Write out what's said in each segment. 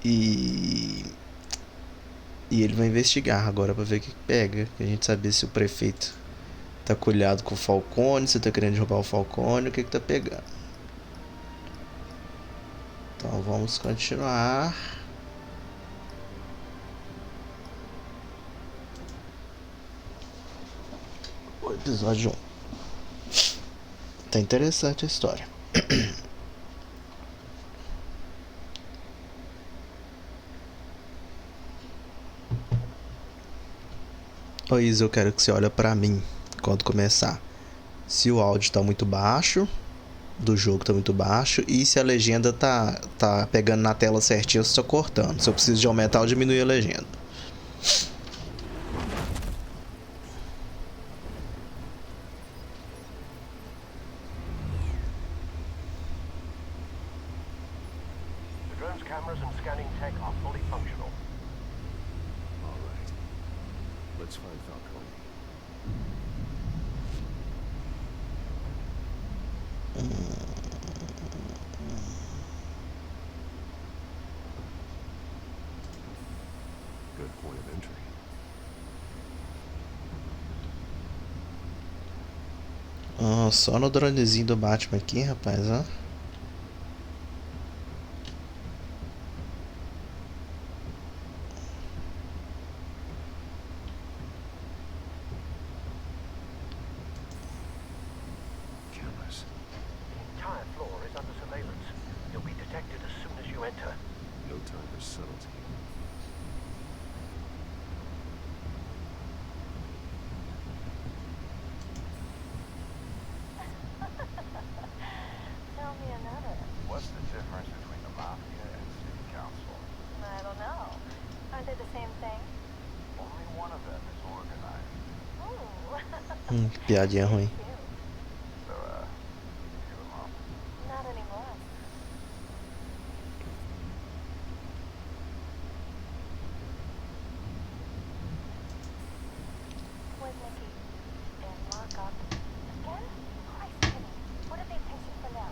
E ele vai investigar agora pra ver o que pega. Pra gente saber se o prefeito tá colhado com o Falcone, se tá querendo roubar o Falcone, o que tá pegando. Então vamos continuar. O episódio 1. Tá interessante a história. Ô Isa, eu quero que você olhe pra mim quando começar. Se o áudio tá muito baixo, do jogo tá muito baixo, e se a legenda tá pegando na tela certinho, você tá cortando. Se eu preciso de aumentar ou diminuir a legenda. The drone's cameras and scanning tech are fully functional. All right. Let's find Falcone. Good point of entry. Só no dronezinho do Batman aqui, rapaz, ó. Cameras. The entire floor is under surveillance. You'll be detected as soon as you enter. No time for subtlety. Tell me another. What's the difference between the mafia and city council? I don't know. Aren't they the same thing? Only one of them is organized. Ooh. Piadinha ruim. Cute. So, give them up. Not anymore. Where's Nikki? In lockup. Again? Christ, Kenny. What are they fixing for now?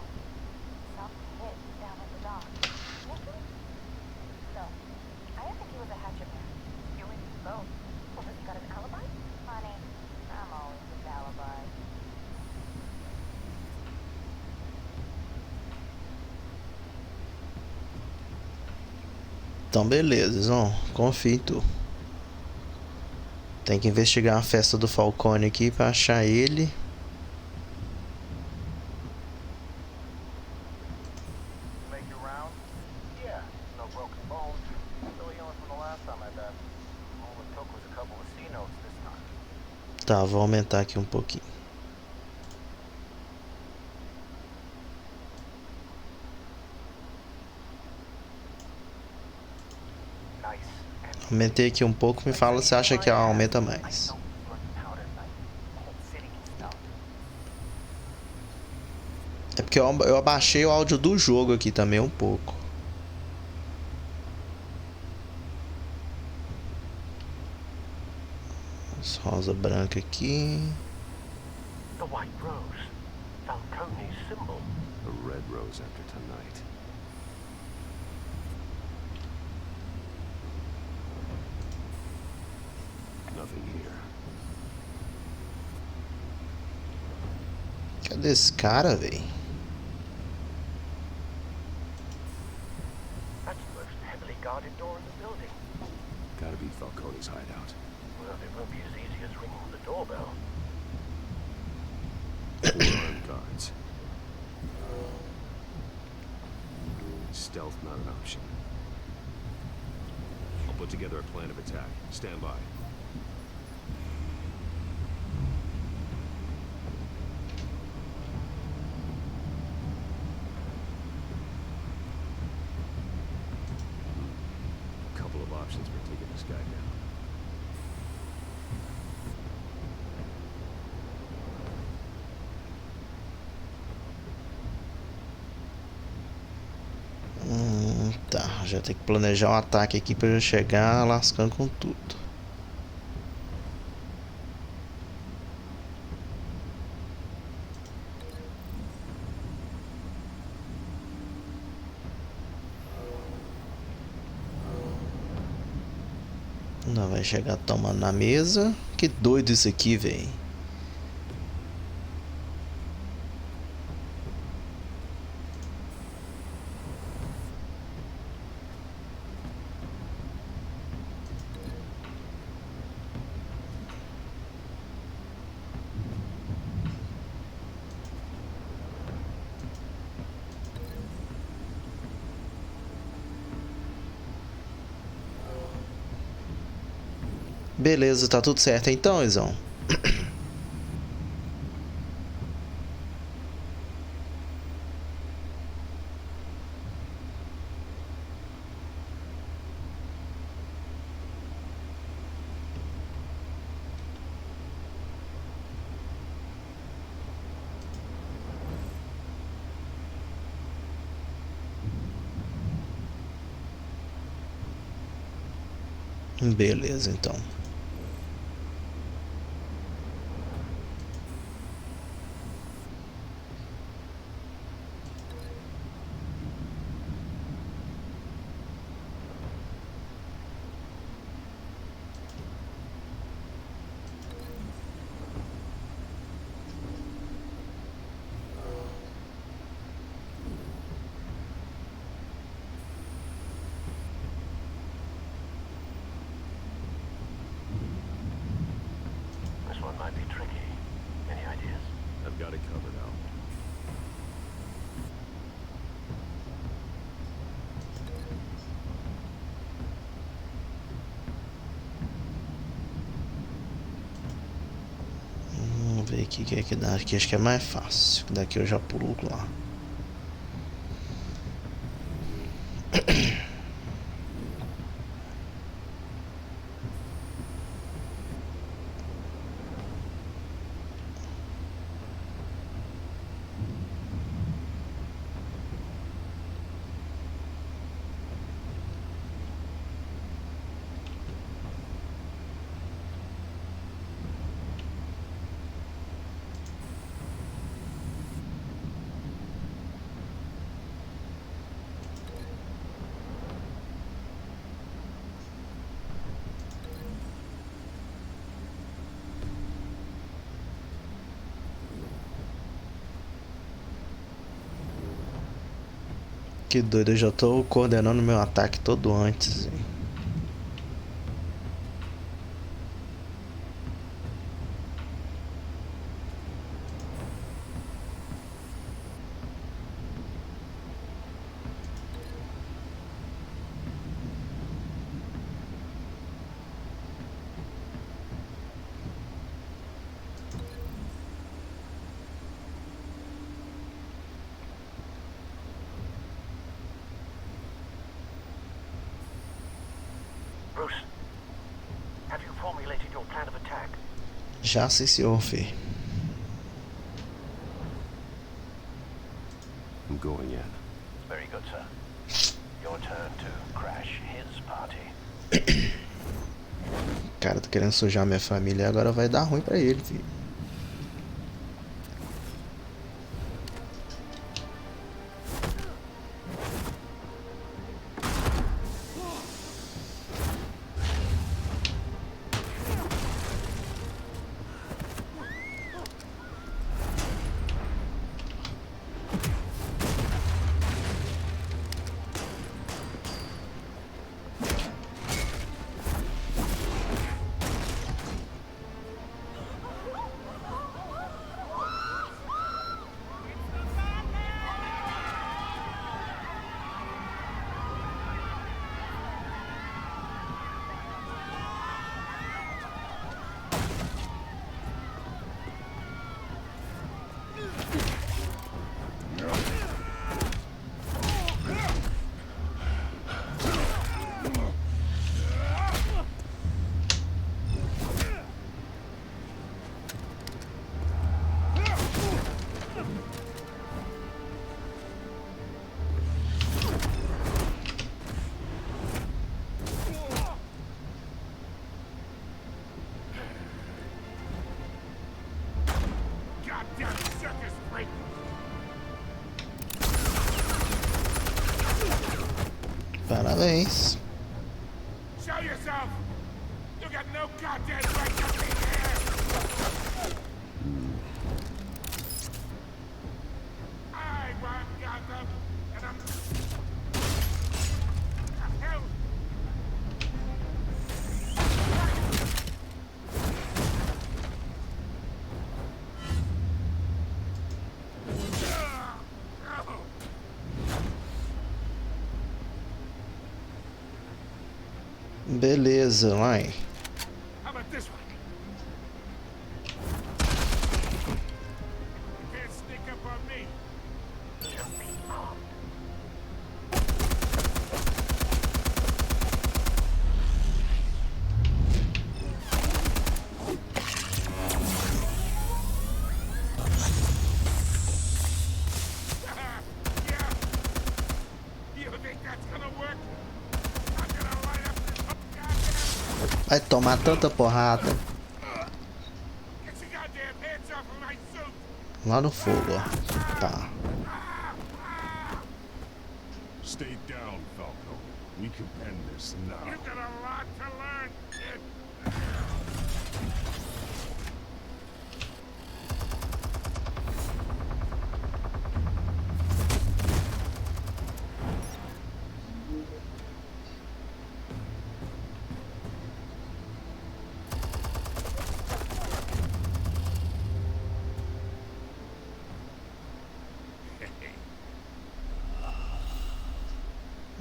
Some kid down at the dock. Nikki? No. I didn't think he was a hatchet man. You and me both. Well, has he got an alibi? Honey, I'm always with alibis. Então beleza, ó. Confia em tu. Tem que investigar a festa do Falcone aqui pra achar ele. Make your round? Yeah, no broken bones. Still healing from the last time I bet. All it took was a couple of C notes this time. Tá, vou aumentar aqui um pouquinho. Nice. Aumentei aqui um pouco, me fala se acha que aumenta mais. É porque eu abaixei o áudio do jogo aqui também um pouco. Rosa branca aqui. The white rose. Falcone's symbol. A red rose after tonight. Nothing here. Cadê esse cara, véi? That's the most heavily guarded door in the building. Gotta be Falcone's hideout. Well, it won't be as easy as ringing the doorbell. 4 armed guards. Stealth not an option. I'll put together a plan of attack. Stand by. A couple of options for taking this guy down. Tá, já tem que planejar um ataque aqui pra eu chegar lascando com tudo. Não vai chegar tomando na mesa. Que doido isso aqui, velho. Beleza, tá tudo certo então, Izão? Beleza, então. This one might be tricky. Any ideas? I've got it covered, Al. Vamos ver aqui o que é que dá. Aqui acho que é mais fácil. Daqui eu já pulo lá. Que doido, eu já tô coordenando meu ataque todo antes. Bruce, have you formulated your plan of attack? Já sim, senhor, Fê. I'm going in. Very good, sir. Your turn to crash his party. Cara, tô querendo sujar minha família e agora vai dar ruim pra ele, filho. Parabéns. Show yourself! goddamn right to be here! I run Gotham, and I'm... Hell! Beleza, vai. How about this one? You can't sneak up on me. Yeah. You think that's gonna work? I'm gonna light up this whole goddamn... Vai tomar tanta porrada. Get your goddamn hands off of my suit! Lá no fogo, ó. Tá. Stay down, Falco. We can end this now. You've got a lot to learn, kid.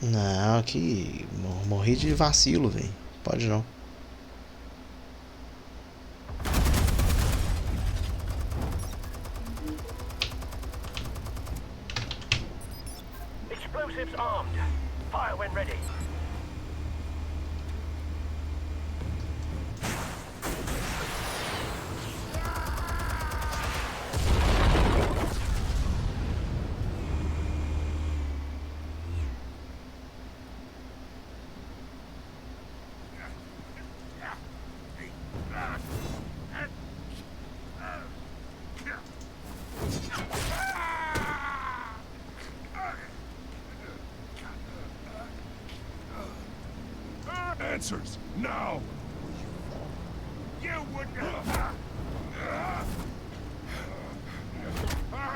Não, aqui morri de vacilo, velho. Pode não. Explosives armed. Fire when ready. Answers, now! You wouldn't. All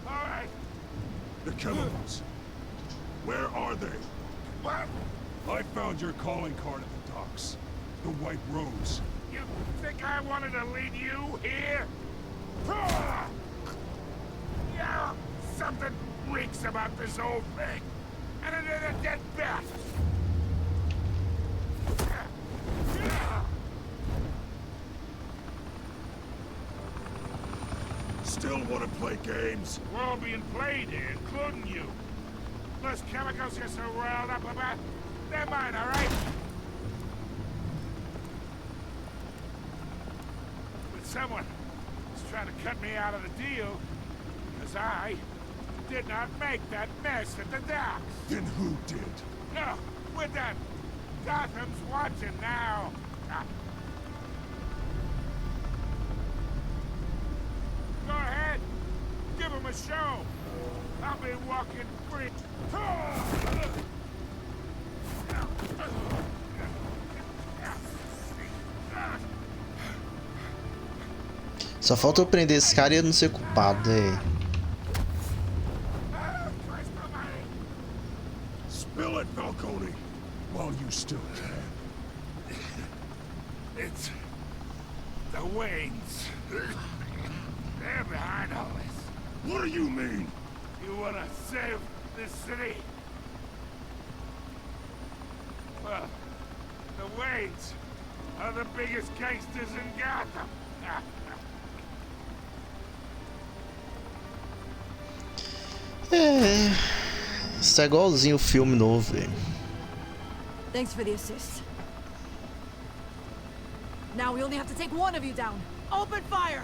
right. The chemicals. Where are they? What? I found your calling card at the docks. The White Rose. You think I wanted to lead you here? Yeah, something reeks about this whole thing. And it is a dead bat. Still want to play games? We're all being played here, including you. Those chemicals you're so riled up about, they're mine, all right? But someone is trying to cut me out of the deal, because I did not make that mess at the docks. Then who did? No, we're done. Gotham's watching now. Go ahead. Give him a show. I'll be walking free. Só falta eu prender esse cara e eu não ser culpado, velho. Spill it, Falcone, while you still can. It's the Waynes. They're behind all this. What do you mean? You wanna save this city? Well, the Waynes are the biggest gangsters in Gotham. É. Isso é igualzinho o filme novo, velho. Thanks for the assist. Now we only have to take one of you down. Open fire!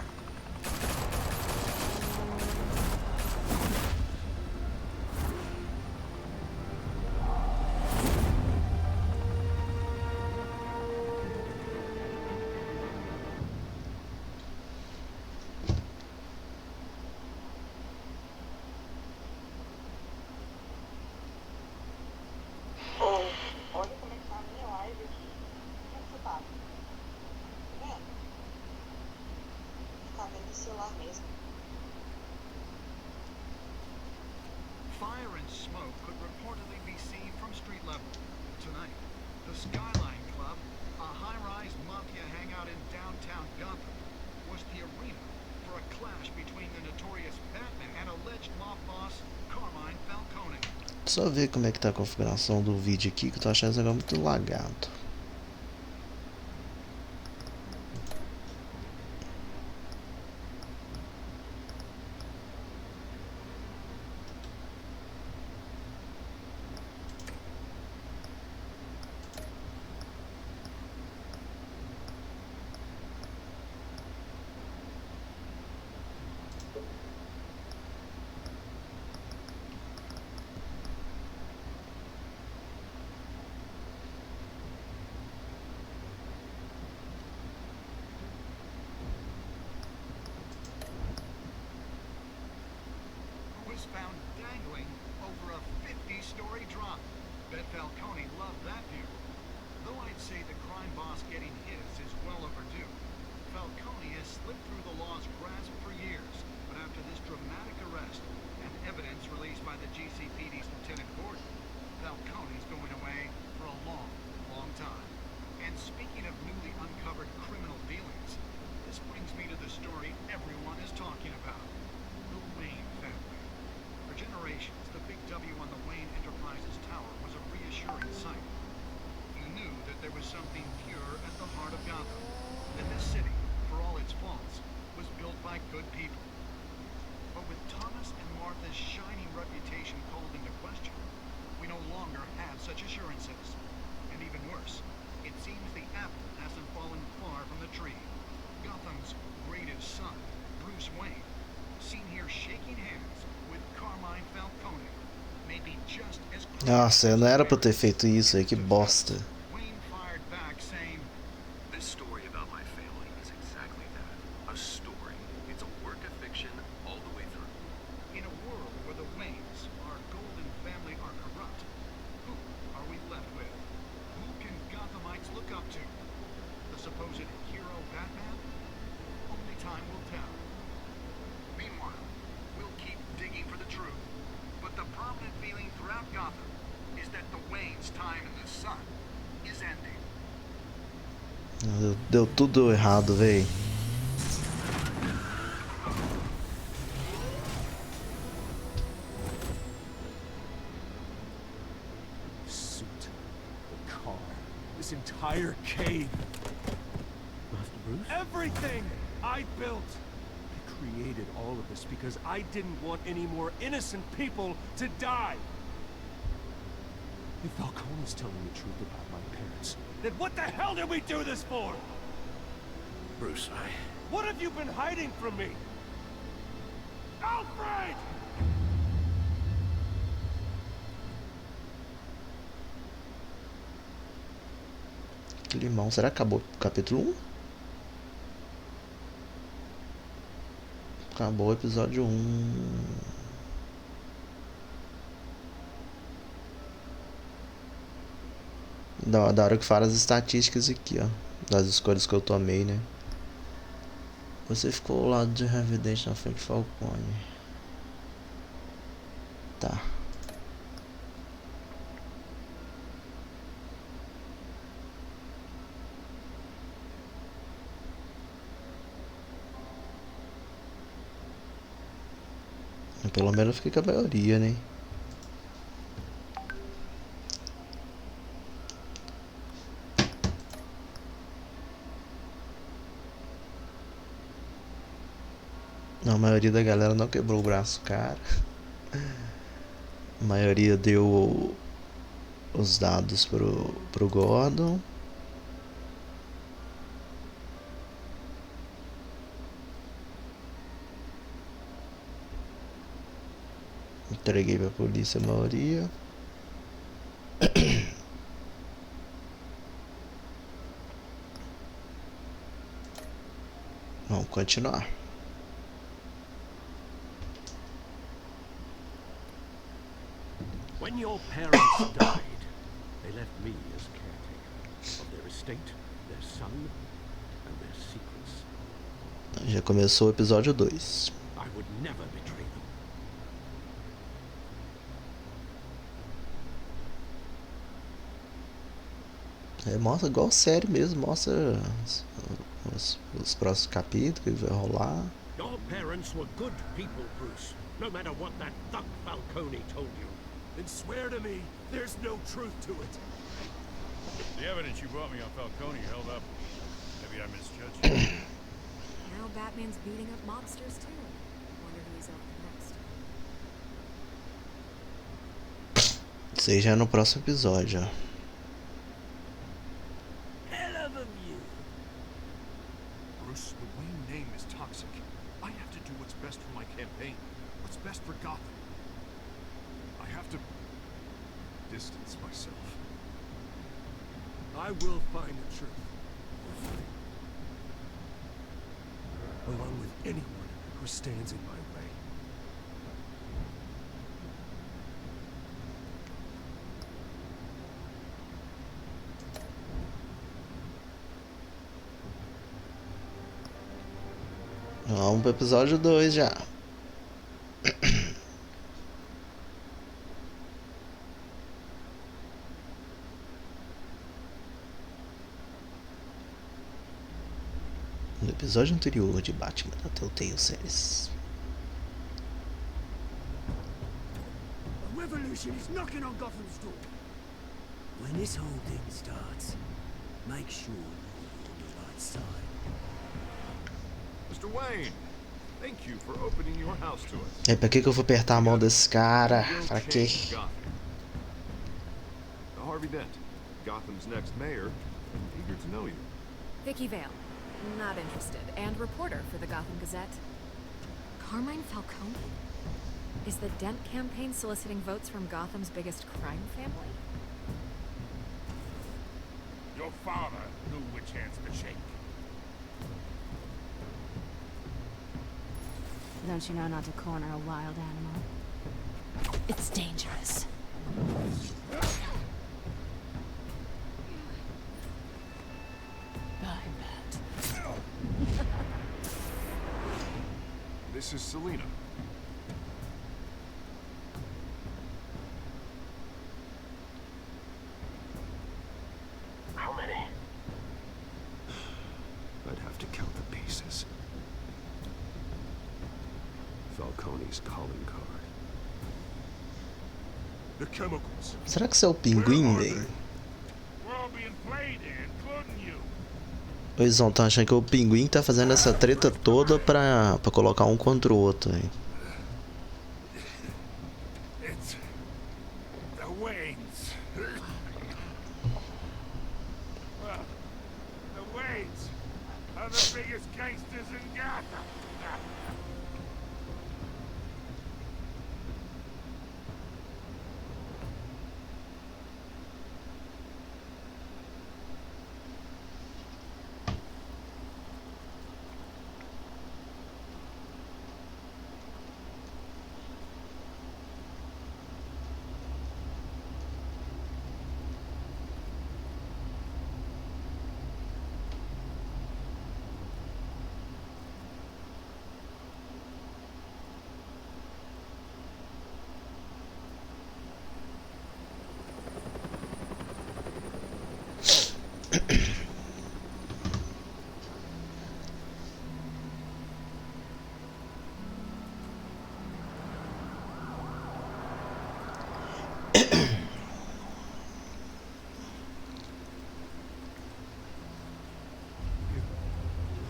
Pode começar a minha live aqui. O que você tá? aconteceu lá mesmo. Fire and smoke could reportedly be seen from street level. Tonight, the Skyline Club, a high-rise mafia hangout in downtown Gotham, was the arena for a clash between the notorious Batman and alleged mob boss Carmine Falcone. Só ver como é que tá a configuração do vídeo aqui, que eu tô achando esse negócio muito lagado. Was found dangling over a 50-story drop. Bet Falcone loved that view. Though I'd say the crime boss getting his is well overdue. Falcone has slipped through the law's grasp for years, but after this dramatic arrest and evidence released by the GCPD's Lieutenant Gordon, Falcone's going away for a long, long time. And speaking of newly uncovered criminal dealings, this brings me to the story everyone is talking about. The Wayne family. For generations, the big W on the Wayne Enterprises tower was a reassuring sight. You knew that there was something pure at the heart of Gotham, and this city, for all its faults, was built by good people. But with Thomas and Martha's shining reputation called into question, we no longer have such assurances. And even worse, it seems the apple hasn't fallen far from the tree. Gotham's greatest son, Bruce Wayne, seen here shaking hands with Carmine Falcone, may be just as Nossa, eu não era pra eu ter feito isso aí, que bosta. Wayne fired back saying, This story about my family is exactly that. A story. It's a work of fiction all the way through. in a world where the Waynes, our golden family, are corrupt, who are we left with? Who can Gothamites look up to? The supposed hero Batman? Only time will tell. Meanwhile, we'll keep digging for the truth. But the prominent feeling throughout Gotham is that the Waynes' time in the sun is ending. Deu tudo errado, véi. Suit, the car, this entire cave. Master Bruce? Everything I built. I created all of this because I didn't want any more innocent people to die. If Falcone's telling the truth about my parents, then what the hell did we do this for? Bruce, What have you been hiding from me? Alfred! Climão, será que acabou o capítulo 1? Acabou o episódio 1. Da hora que fala as estatísticas aqui, ó. Das escolhas que eu tomei, né? Você ficou ao lado de Revidente na frente de Falcone. Tá. Pelo menos eu fiquei com a maioria, né? Não, a maioria da galera não quebrou o braço, cara. A maioria deu os dados pro Gordon. Entreguei pra polícia a maioria. Vamos continuar. when your parents died, they left me as caretaker of their estate, their son, and their secrets. Já começou o episódio 2. I would never betray them. Mostra igual série mesmo, mostra os próximos capítulos, o que vai rolar. Your parents were good people, Bruce. No matter what that thug Falcone told you. Then swear to me there's no truth to it. The evidence you brought me on Falcone held up. Maybe I misjudged you. Now Batman's beating up mobsters too. Wonder who he's up next. Isso aí já é no próximo episódio, ó. Hell of a view. Bruce, the Wayne name is toxic. I have to do what's best for my campaign. What's best for Gotham. I have to distance myself. I will find the truth. Along with anyone who stands in my way. Vamos pro episódio 2 já. No episódio anterior de Batman da Telltale Series. A revolution is knocking on Gotham's door. When this whole thing starts, make sure you're on the right side. Mr. Wayne, thank you for opening your house to us. Pra que eu vou apertar a mão desse cara? Pra quê? Harvey Dent, Gotham's next mayor, eager to know you. Vicky Vale. Not interested. And reporter for the Gotham Gazette. Carmine Falcone? Is the Dent campaign soliciting votes from Gotham's biggest crime family? Your father knew which hands to shake. Don't you know not to corner a wild animal? It's dangerous. Bye, Bat. This is Selina. How many? I'd have to count the pieces. Falcone's calling card. The chemicals. Será que isso é o pinguim, velho? We're all being played here, including you. Eles estão achando que o pinguim tá fazendo essa treta toda pra colocar um contra o outro, velho. It's the Waynes. Well, the Waynes are the biggest gangsters in Gotham.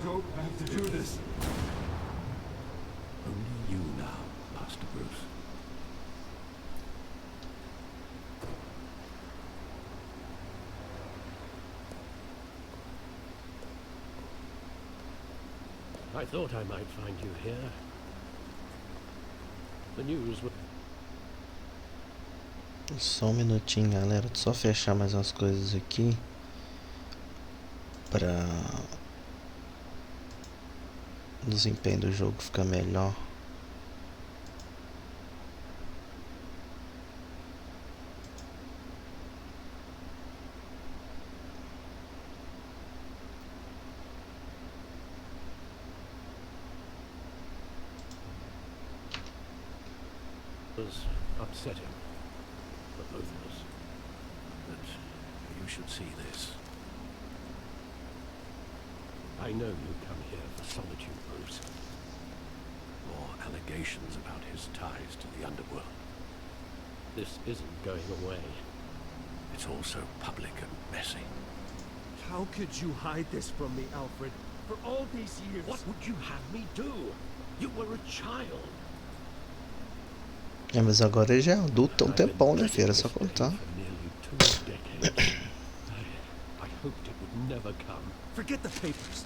Don't have to do this. Only you now, Master Bruce. I thought I might find you here. The news was... Só um minutinho, galera. Só fechar mais umas coisas aqui. Pra o desempenho do jogo ficar melhor. was upsetting for both of us. But you should see this. I know you come here for solitude, Bruce. More allegations about his ties to the underworld. This isn't going away. It's all so public and messy. How could you hide this from me, Alfred? For all these years... What would you have me do? You were a child. É, mas agora ele já é adulto há um tempão, né, filho? Era só contar. I hoped it would never come. Forget the papers.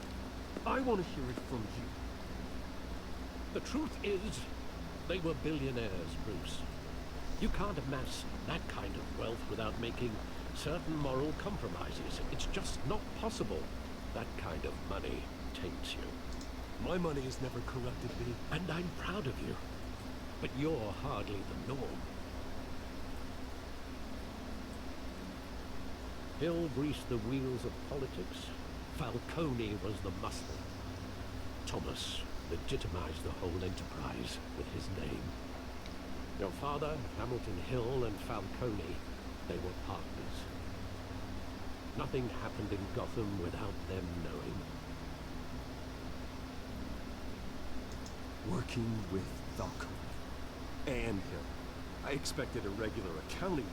I want to hear it from you. The truth is, they were billionaires, Bruce. You can't amass that kind of wealth without making certain moral compromises. It's just not possible. That kind of money taints you. My money has never corrupted me. And I'm proud of you. But you're hardly the norm. Hill greased the wheels of politics. Falcone was the muscle. Thomas legitimized the whole enterprise with his name. Your father, Hamilton Hill, and Falcone, they were partners. Nothing happened in Gotham without them knowing. Working with Falcone and Hill. I expected a regular accounting,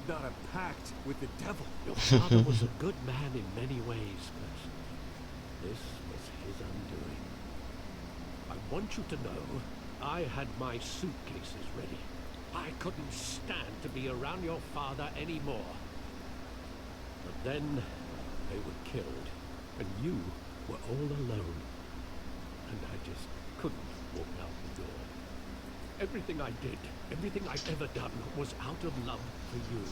not a pact with the devil. Your father was a good man in many ways, but this was his undoing. I want you to know I had my suitcases ready. I couldn't stand to be around your father anymore. But then they were killed, and you were all alone. And I just couldn't walk out the door. Everything I did, everything I've ever done was out of love for you.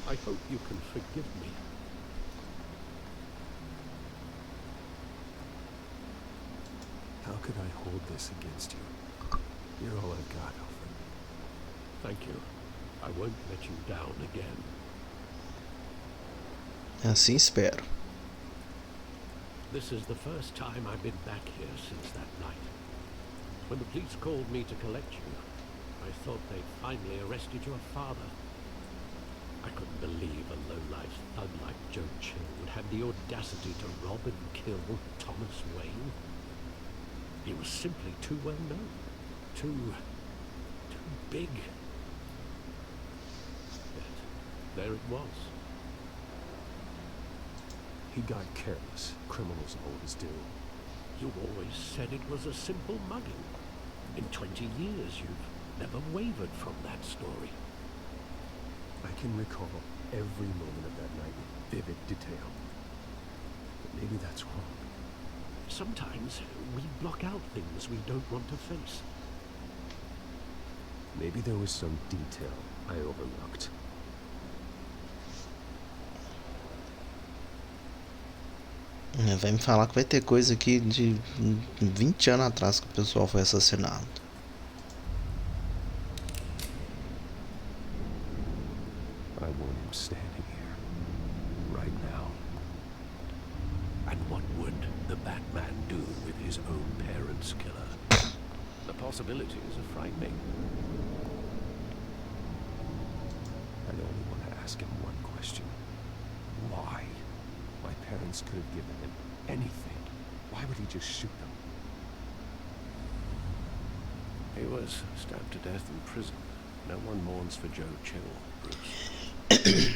I hope you can forgive me. How could I hold this against you? You're all I've got, Alfred. Thank you. I won't let you down again. Assim espero. This is the first time I've been back here since that night. When the police called me to collect you, I thought they'd finally arrested your father. I couldn't believe a low-life thug like Joe Chill would have the audacity to rob and kill Thomas Wayne. He was simply too well known. Too big. Yet, there it was. He got careless. Criminals always do. You always said it was a simple mugging. In 20 years, you've never wavered from that story. I can recall every moment of that night in vivid detail. But maybe that's wrong. Sometimes we block out things we don't want to face. Maybe there was some detail I overlooked. Vai me falar que vai ter coisa aqui de 20 anos atrás que o pessoal foi assassinado. I want him standing here, right now. And what would the Batman do with his own parents' killer? The possibilities are frightening. I only want to ask him one question. Why? My parents could have given him anything. Why would he just shoot them? He was stabbed to death in prison. No one mourns for Joe Chill, Bruce.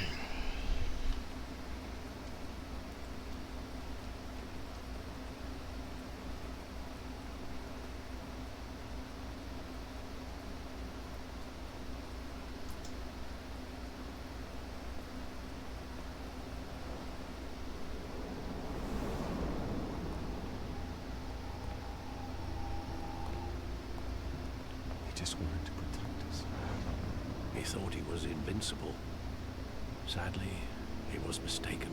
He just wanted to protect us. He thought he was invincible. Sadly, he was mistaken.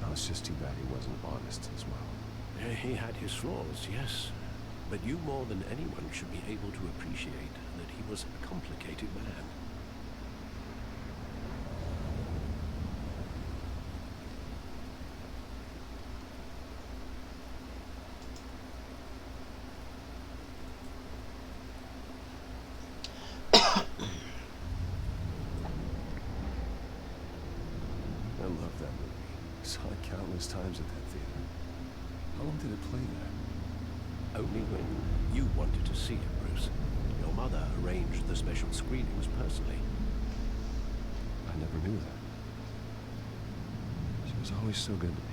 No, it's just too bad he wasn't honest as well. He had his flaws, yes. But you more than anyone should be able to appreciate that he was a complicated man. saw it countless times at that theater. How long did it play there? Only when you wanted to see it, Bruce. Your mother arranged the special screenings personally. I never knew that. She was always so good to me.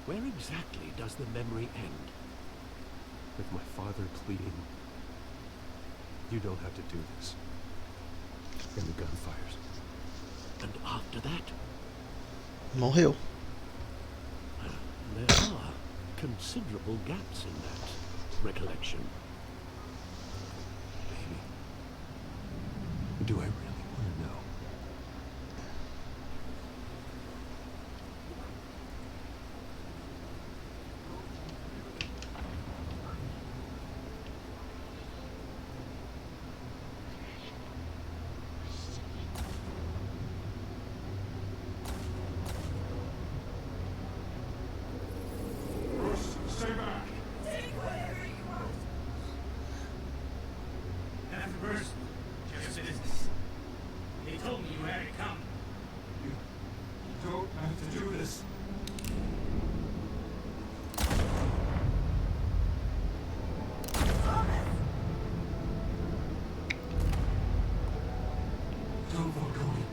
Where exactly does the memory end? With my father pleading, "You don't have to do this." And the gunfires. And after that? Morreu. There are considerable gaps in that recollection. Maybe. Do I really want to know? Stay back. Half a person. Just business. They told me you had it coming. You don't have to do this. Don't walk away.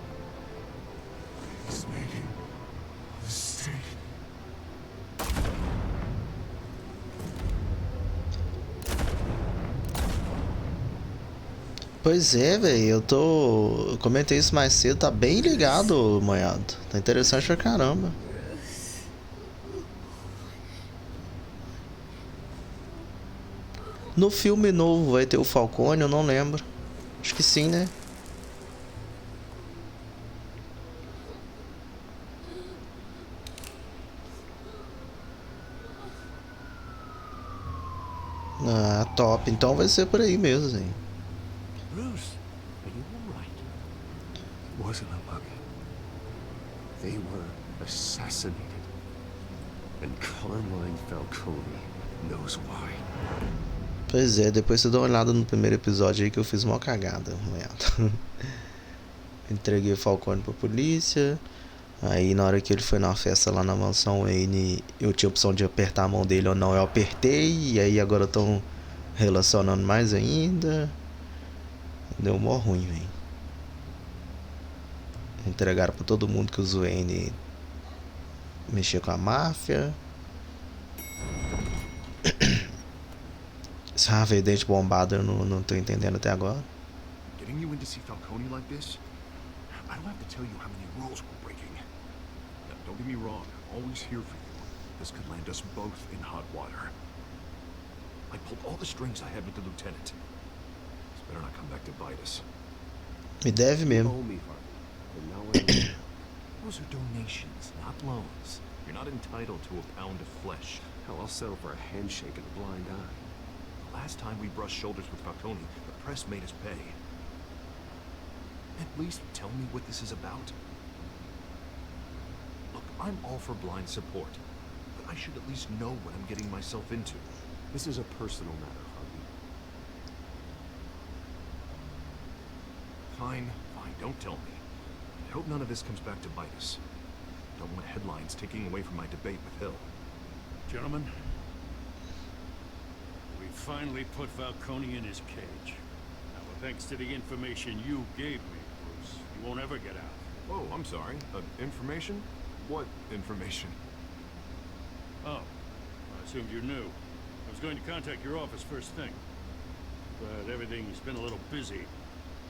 He's making a mistake. Pois é, velho, eu comentei isso mais cedo, tá bem ligado, manhado. Tá interessante pra caramba. No filme novo vai ter o Falcone, eu não lembro. Acho que sim, né? Ah, top. Então vai ser por aí mesmo, hein? Bruce, are you all right? It wasn't a bug. They were assassinated. And Carmine Falcone knows why. Pois é, depois você dá uma olhada no primeiro episódio aí que eu fiz uma cagada, manhado. Entreguei o Falcone pra polícia. Aí na hora que ele foi na festa lá na mansão Wayne, eu tinha a opção de apertar a mão dele ou não, eu apertei. E aí agora estão relacionando mais ainda. Deu mó ruim, velho. Entregaram pra todo mundo que o Wayne mexia com a máfia. Esse ravedente bombado eu não tô entendendo até agora. Getting you in to see Falcone like this? I don't have to tell you how many rules we're breaking. Now, don't get me wrong, I'm always here for you. This could land us both in hot water. I pulled all the strings I had with the lieutenant. This better not come back to bite us. Me deve You mesmo. owe me, Harvey. And now I know. Those are donations, not loans. You're not entitled to a pound of flesh. Hell, I'll settle for a handshake and a blind eye. The last time we brushed shoulders with Falcone, the press made us pay. At least tell me what this is about. Look, I'm all for blind support, but I should at least know what I'm getting myself into. This is a personal matter, Harvey. Fine, don't tell me. I hope none of this comes back to bite us. Don't want headlines taking away from my debate with Hill. Gentlemen, we finally put Falcone in his cage. Now, thanks to the information you gave me, Bruce, he won't ever get out. Oh, I'm sorry. Information? What information? Oh, I assumed you knew. I was going to contact your office first thing, but everything's been a little busy.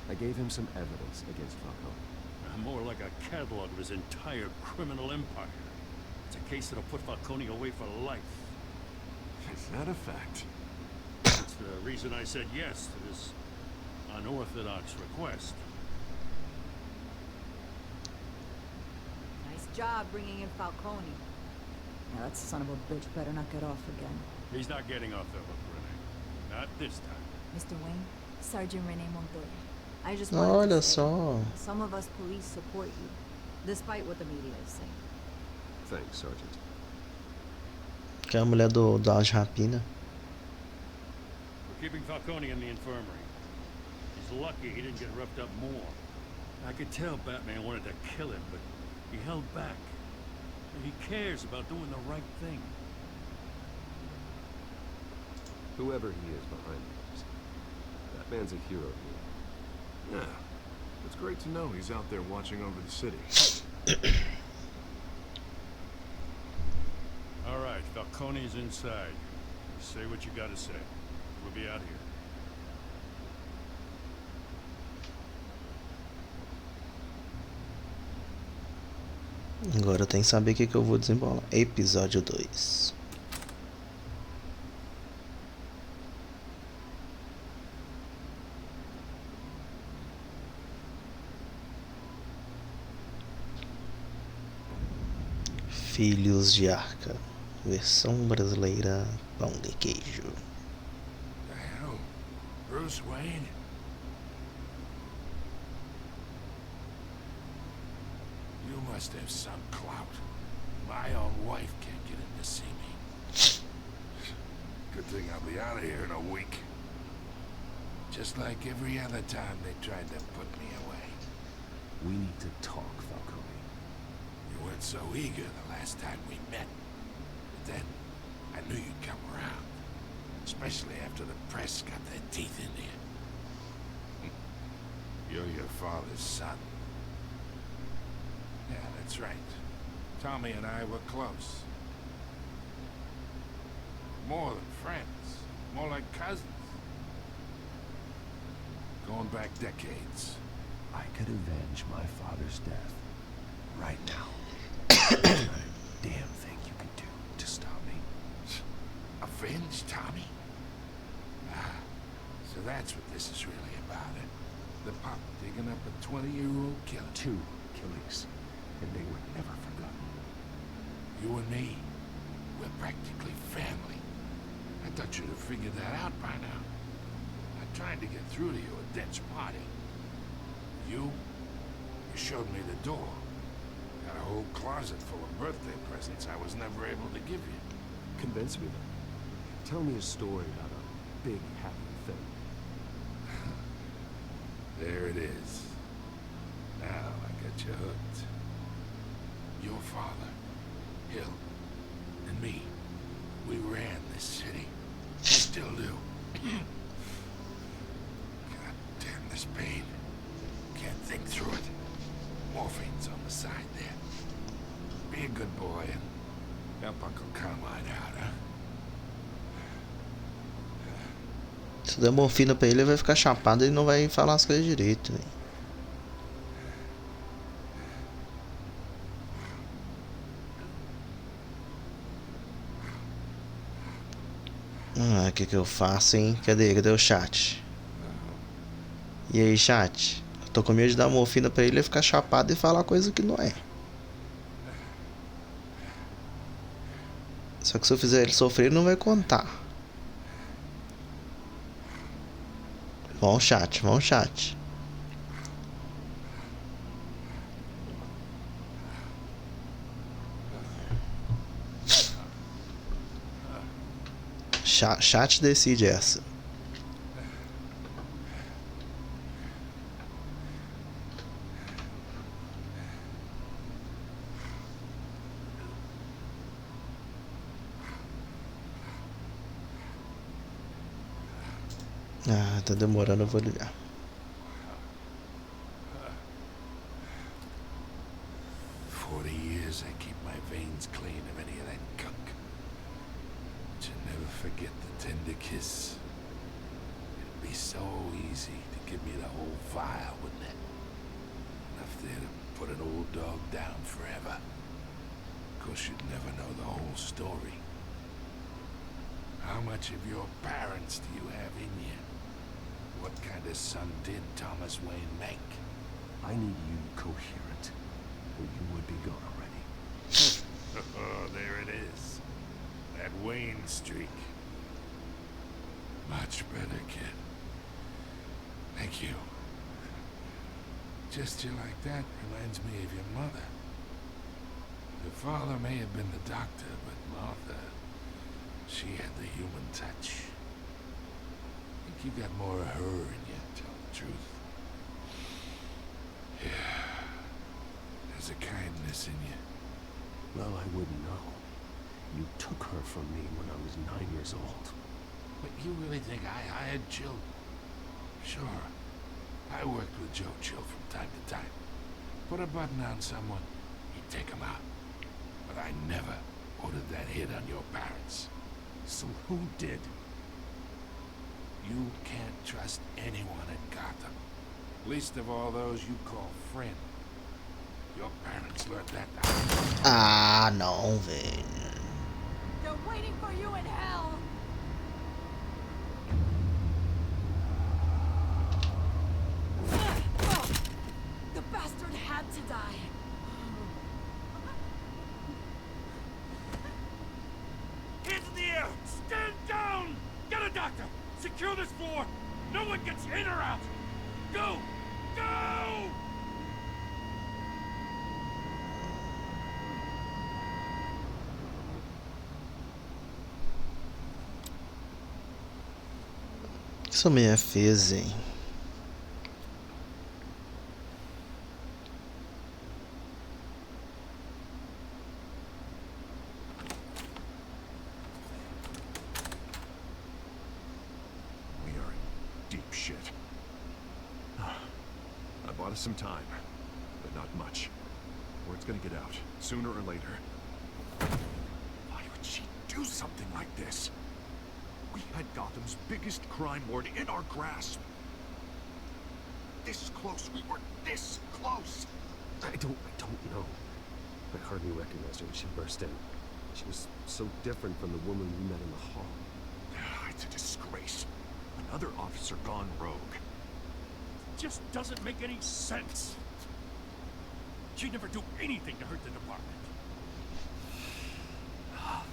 I gave him some evidence against Falcone. More like a catalog of his entire criminal empire. It's a case that'll put Falcone away for life. Is that a fact? That's the reason I said yes to this unorthodox request. Nice job bringing in Falcone. Now that son of a bitch better not get off again. He's not getting off the hook, Renee. Not this time. Mr. Wayne, Sergeant Renee Montoya. I just Olha wanted to say, só. some of us police support you, despite what the media is saying. Thanks, Sergeant. Que é a mulher do Alge Rapina. We're keeping Falcone in the infirmary. He's lucky he didn't get roughed up more. I could tell Batman wanted to kill him, but he held back. He cares about doing the right thing. Whoever he is behind this, that man's a hero to me. Yeah. It's great to know he's out there watching over the city. All right, Falcone's inside. Say what you gotta say. We'll be out here. Agora tem que saber o que eu vou desembolar. Episódio 2. Filhos de Arca. Versão brasileira, pão de queijo. Hell, Bruce Wayne? You must have some clout. My own wife can't get in to see me. Good thing I'll be out of here in a week. Just like every other time they tried to put me away. We need to talk, Falcone. You weren't so eager the last time we met. But then, I knew you'd come around. Especially after the press got their teeth in you. You're your father's son. Yeah, that's right. Tommy and I were close. More than friends. More like cousins. Going back decades. I could avenge my father's death right now. There's not a damn thing you can do to stop me. Avenge Tommy? Ah, so that's what this is really about, eh? The pop digging up a 20-year-old killer. 2 killings, and they were never forgotten. You and me, we're practically family. I thought you'd have figured that out by now. I tried to get through to you at Dent's party. You showed me the door. Got a whole closet full of birthday presents I was never able to give you. Convince me then. Tell me a story about a big, happy thing. There it is. Now I got you hooked. Your father, Hill, and me, we ran this city. We still do. God damn this pain. Can't think through it. Morphine's on the side there. Be a good boy and help Uncle Carmine out, huh? Se der morfina pra ele vai ficar chapado e não vai falar as coisas direito, véio. O que eu faço, hein? Cadê o chat? E aí, chat? Eu tô com medo de dar morfina pra ele ficar chapado e falar coisa que não é. Só que se eu fizer ele sofrer, ele não vai contar. Vamos chat, vamos chat. Chat decide essa. Ah, tá demorando, eu vou ligar. Years I keep my veins clean of any of that gunk. But you never forget the tender kiss. It'd be so easy to give me the whole vial, wouldn't it? Enough there to put an old dog down forever. Of course, you'd never know the whole story. How much of your parents do you have in you? What kind of son did Thomas Wayne make? I need you coherent, or you would be gone already. Oh, there it is. That Wayne streak. Much better, kid. Thank you. Gesture like that reminds me of your mother. Your father may have been the doctor, but Martha... She had the human touch. I think you got more of her in you, to tell the truth. Yeah. There's a kindness in you. Well, I wouldn't know. You took her from me when I was 9 years old. But you really think I hired Jill? Sure. I worked with Joe Chill from time to time. Put a button on someone, he'd take him out. But I never ordered that hit on your parents. So who did? You can't trust anyone at Gotham. Least of all those you call friend. Your parents learned that now. Ah, não, velho. They're waiting for you in hell. The bastard had to die. Hands in the air! Stand down! Get a doctor! Secure this floor! No one gets in or out! Go! Go! Essa mulher fez, hein? We are in deep shit. I bought us some time, but not much. Word's gonna get out, sooner or later. Why would she do something like this? We had Gotham's biggest crime lord in our grasp. This close, we were this close. I don't know. I hardly recognized her when she burst in. She was so different from the woman we met in the hall. It's a disgrace. Another officer gone rogue. Just doesn't make any sense. She'd never do anything to hurt the department.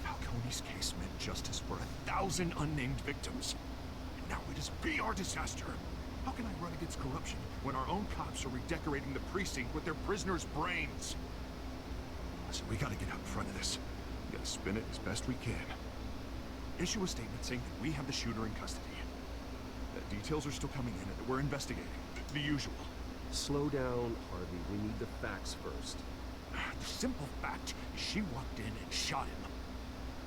Falcone's case meant justice for 1,000 unnamed victims. And now it is be our disaster. How can I run against corruption when our own cops are redecorating the precinct with their prisoners' brains? Listen, we gotta get out in front of this. We gotta spin it as best we can. Issue a statement saying that we have the shooter in custody. That details are still coming in and that we're investigating. The usual. Slow down, Harvey. We need the facts first. The simple fact is she walked in and shot him.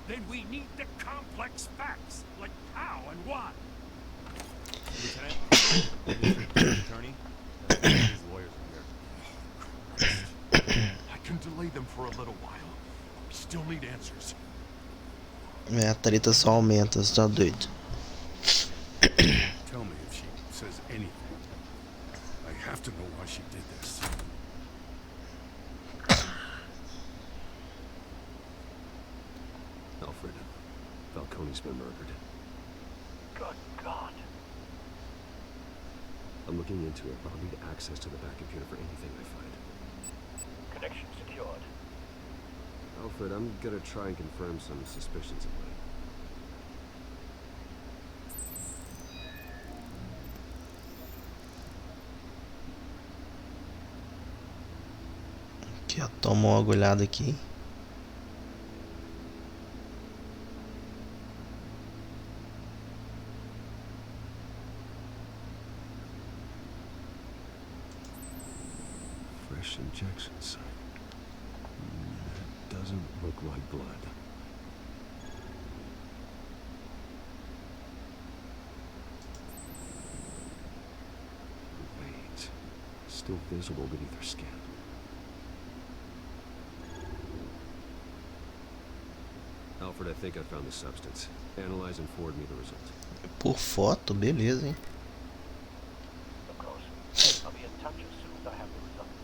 Then we need the complex facts, like how and why. Lieutenant, attorney, his lawyers are here. I can delay them for a little while. We still need answers. A treta só aumenta, você tá doido? Tell me if she says anything. I have to know why she did this. Alfred, Falcone's been murdered. Good God. I'm looking into it, but I'll need access to the back computer for anything I find. Connection secured. Alfred, I'm gonna try and confirm some suspicions of mine. Aqui, ó, toma uma agulhada aqui. Fresh injection site. That doesn't look like blood. Wait. Still visible beneath her skin. Alfred, I think I found the substance. Analyze and forward me the result. Por foto, beleza, hein? Of course. I'll be in touch as soon as I have the results.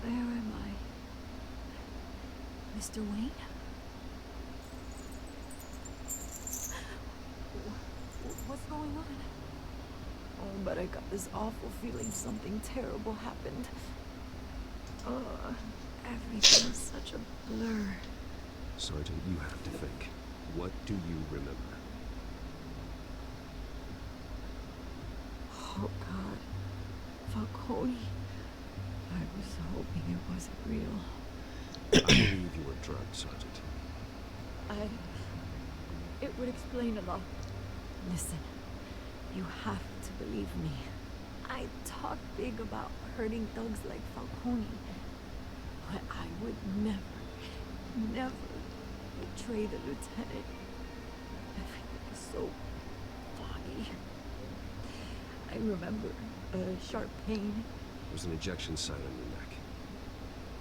Where am I? Mr. Wayne? What's going on? Oh, but I got this awful feeling something terrible happened. Everything's such a blur. Sergeant, you have to think. What do you remember? Oh, God. Falcone. I was hoping it wasn't real. I believe you were drugged, Sergeant? It would explain a lot. Listen, you have to believe me. I talk big about hurting thugs like Falcone, but I would never betray the lieutenant. Everything was so foggy. I remember a sharp pain. There was an ejection site on your neck.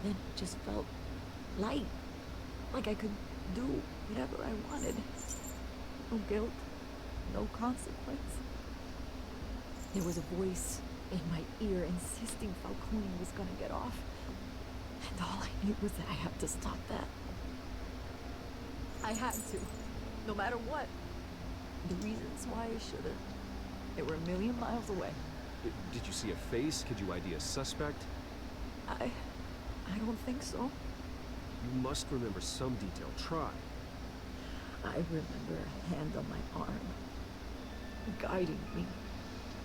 Then it just felt light, like I could do whatever I wanted. No guilt, no consequence. There was a voice in my ear insisting Falcone was gonna get off. And all I knew was that I had to stop that. I had to, no matter what. The reasons why I should've, they were a million miles away. Did you see a face? Could you ID a suspect? I don't think so. You must remember some detail. Try. I remember a hand on my arm, guiding me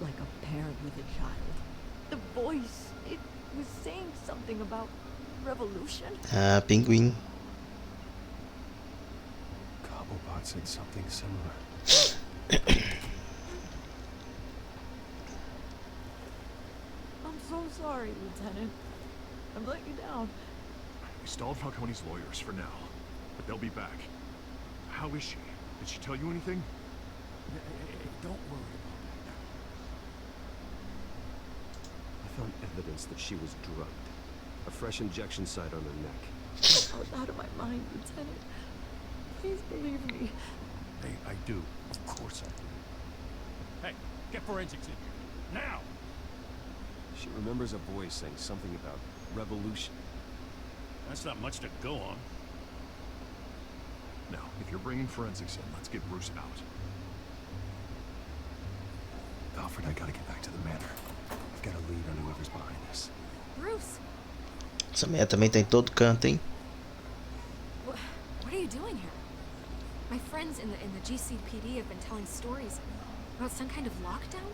like a parent with a child. The voice, it was saying something about revolution. Pinguim. Cobblepot said something similar. I'm so sorry, Lieutenant. I've let you down. We stalled Falcone's lawyers for now, but they'll be back. How is she? Did she tell you anything? Hey, don't worry about that. I found evidence that she was drugged. A fresh injection site on her neck. I was out of my mind, Lieutenant. Please believe me. Hey, I do. Of course I do. Hey, get forensics in here. Now! She remembers a voice saying something about revolution. That's not much to go on. Now, if you're bringing forensics in, let's get Bruce out. Alfred, I gotta get back to the manor. I've got a lead on whoever's behind this. Bruce, Essa merda também tá em todo canto, hein? what are you doing here? My friends in the GCPD have been telling stories about some kind of lockdown.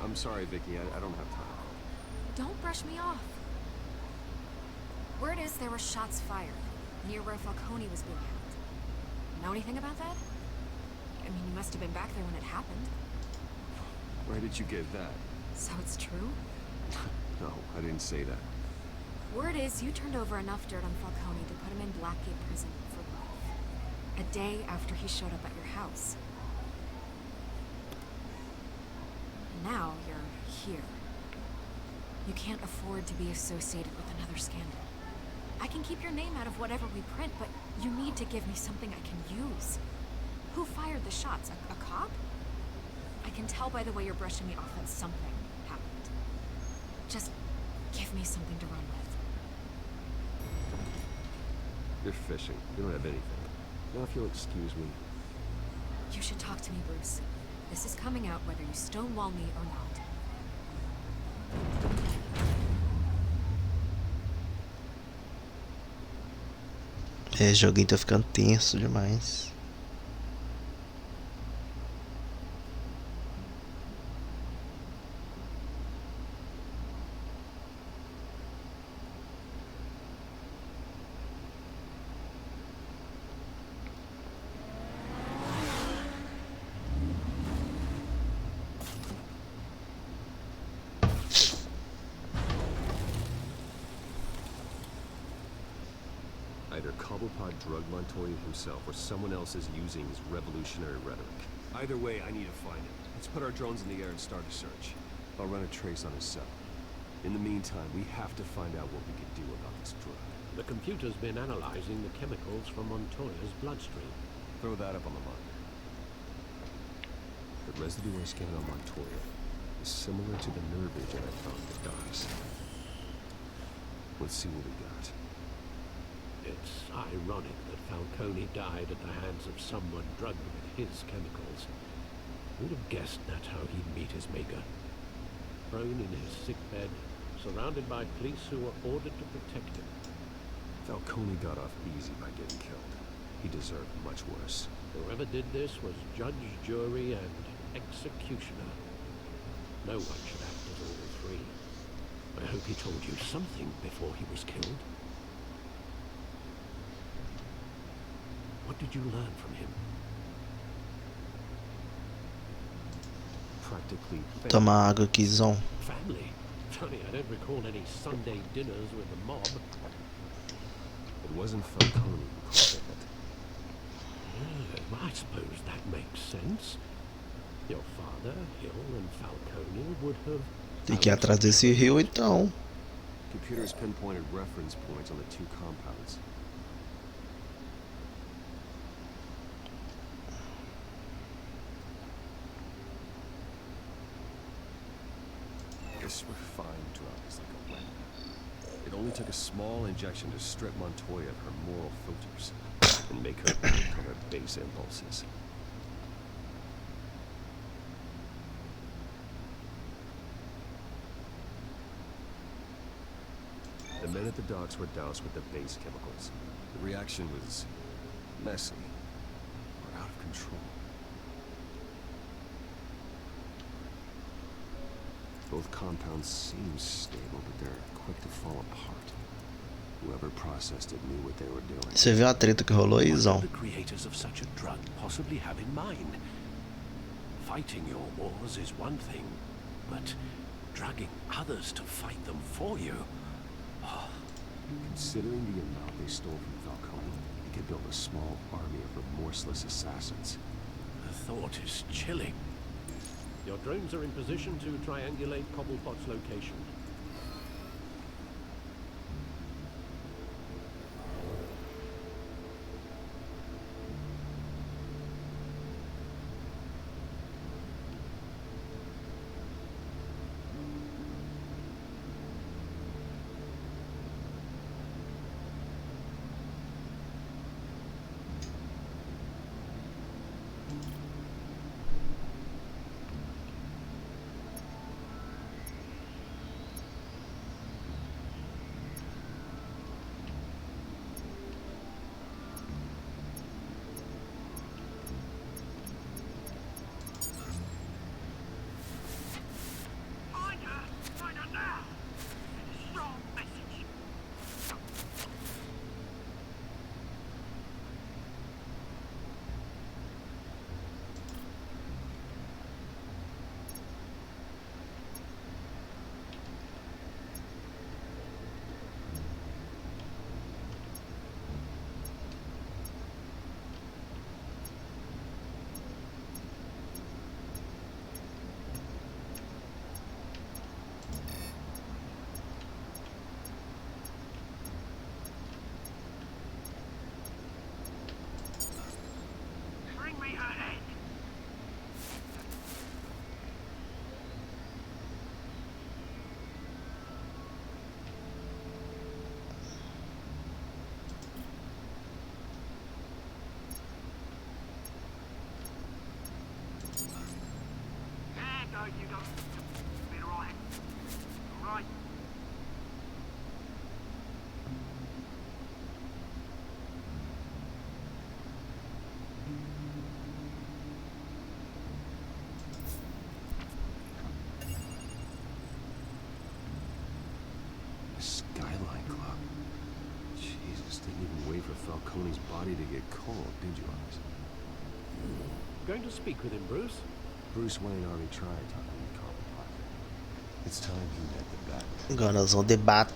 I'm sorry, Vicky. I don't have time. Don't brush me off. Word is there were shots fired near where Falcone was being held. Know anything about that? I mean, you must have been back there when it happened. Where did you get that? So it's true? No, I didn't say that. Word is you turned over enough dirt on Falcone to put him in Blackgate prison for life. A day after he showed up at your house. And now you're here. You can't afford to be associated with another scandal. I can keep your name out of whatever we print, but you need to give me something I can use. Who fired the shots? A cop? I can tell by the way you're brushing me off that something happened. Just give me something to run with. You're fishing. You don't have anything. Now, if you'll excuse me. You should talk to me, Bruce. This is coming out whether you stonewall me or not. Esse joguinho tá ficando tenso demais. Either Cobblepot drugged Montoya himself or someone else is using his revolutionary rhetoric. Either way, I need to find him. Let's put our drones in the air and start a search. I'll run a trace on his cell. In the meantime, we have to find out what we can do about this drug. The computer's been analyzing the chemicals from Montoya's bloodstream. Throw that up on the monitor. The residue I scanned on Montoya is similar to the nerve agent I found at the docks. Let's see what we got. It's ironic that Falcone died at the hands of someone drugged with his chemicals. Who'd have guessed that's how he'd meet his maker? Prone in his sickbed, surrounded by police who were ordered to protect him. Falcone got off easy by getting killed. He deserved much worse. Whoever did this was judge, jury, and executioner. No one should act as all three. I hope he told you something before he was killed. did you learn from him? Practically Toma água aqui, Zon. Family. Funny, I don't recall any Sunday dinners with the mob. It wasn't Falcone who caused it. I suppose that makes sense. Your father, Hill, and Falcone would have... Tem que ir atrás desse rio, então. Computers pinpointed reference points on the two compounds. This refined drug is like a weapon. It only took a small injection to strip Montoya of her moral filters and make her act on her base impulses. The men at the docks were doused with the base chemicals. The reaction was messy or out of control. Both compounds seem stable, but they're quick to fall apart. Whoever processed it knew what they were doing. Você viu a treta que rolou aí, Zon? What do the creators of such a drug possibly have in mind? Fighting your wars is one thing, but drugging others to fight them for you? Considering the amount they stole from Falcone, they could build a small army of remorseless assassins. The thought is chilling. Your drones are in position to triangulate Cobblepot's location. You don't. Been alright. Alright. The Skyline Club. Jesus, didn't even wait for Falcone's body to get cold, did you, Oz? Going to speak with him, Bruce? Bruce Wayne already tried talking to Cobblepot. It's time he met the Batman. Agora nós vamos debater.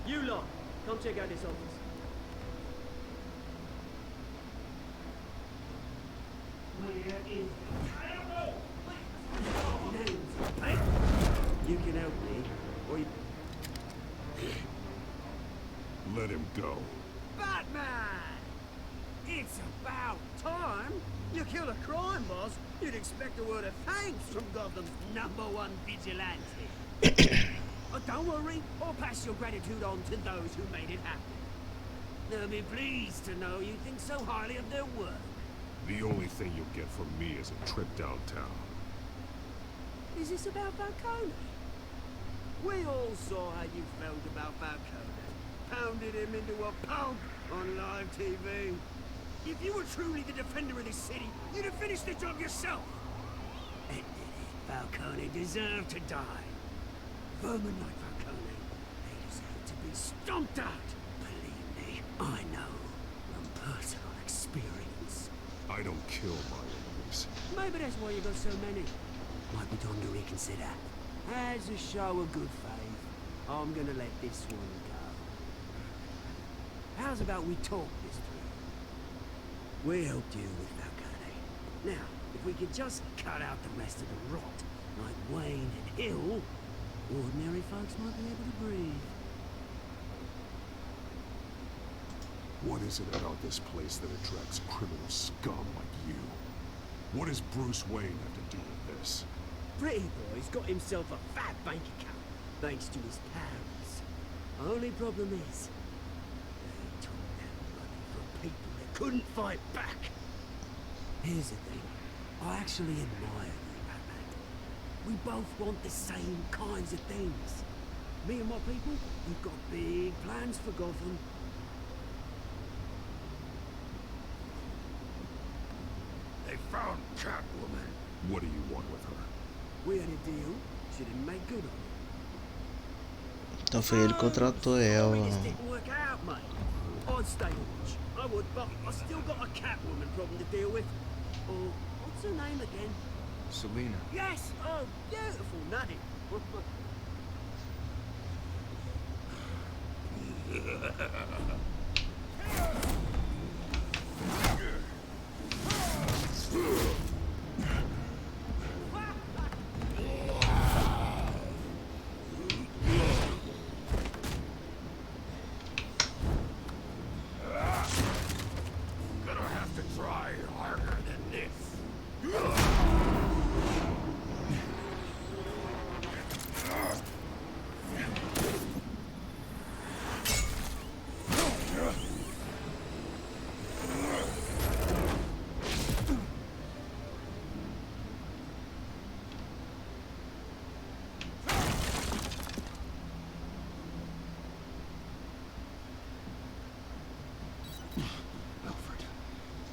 You lot, come check out this office. Where is... I don't know! can help me, or you... Let him go. Batman! It's about time. You kill a crime boss, you'd expect a word of thanks from Gotham's #1 vigilante. Oh, don't worry, I'll pass your gratitude on to those who made it happen. They'll be pleased to know you think so highly of their work. The only thing you'll get from me is a trip downtown. Is this about Falcone? We all saw how you felt about Falcone. Pounded him into a pulp on live TV. If you were truly the defender of this city, you'd have finished the job yourself. Falcone deserved to die. Vermin like Falcone, they deserve to be stomped out. Believe me, I know from personal experience. I don't kill my enemies. Maybe that's why you got so many. Might be time to reconsider. As a show of good faith, I'm gonna let this one go. How's about we talk this through? We helped you with Falcone. Now, if we could just cut out the rest of the rot, like Wayne and Hill, ordinary folks might be able to breathe. What is it about this place that attracts criminal scum like you? What does Bruce Wayne have to do with this? Pretty boy's got himself a fat bank account, thanks to his parents. Only problem is, they took that money from people that couldn't fight back. Here's the thing, I actually admire you, Batman. We both want the same kinds of things. Me and my people, we've got big plans for Gotham. They found Catwoman. What do you want with her? We had a deal. She didn't make good on it. Então foi ele que contratou ela. This didn't work out, mate. I'd stay watch. I would, but I still got a Catwoman problem to deal with. Oh, what's her name again? Selena. Yes. Oh, beautiful, nutty.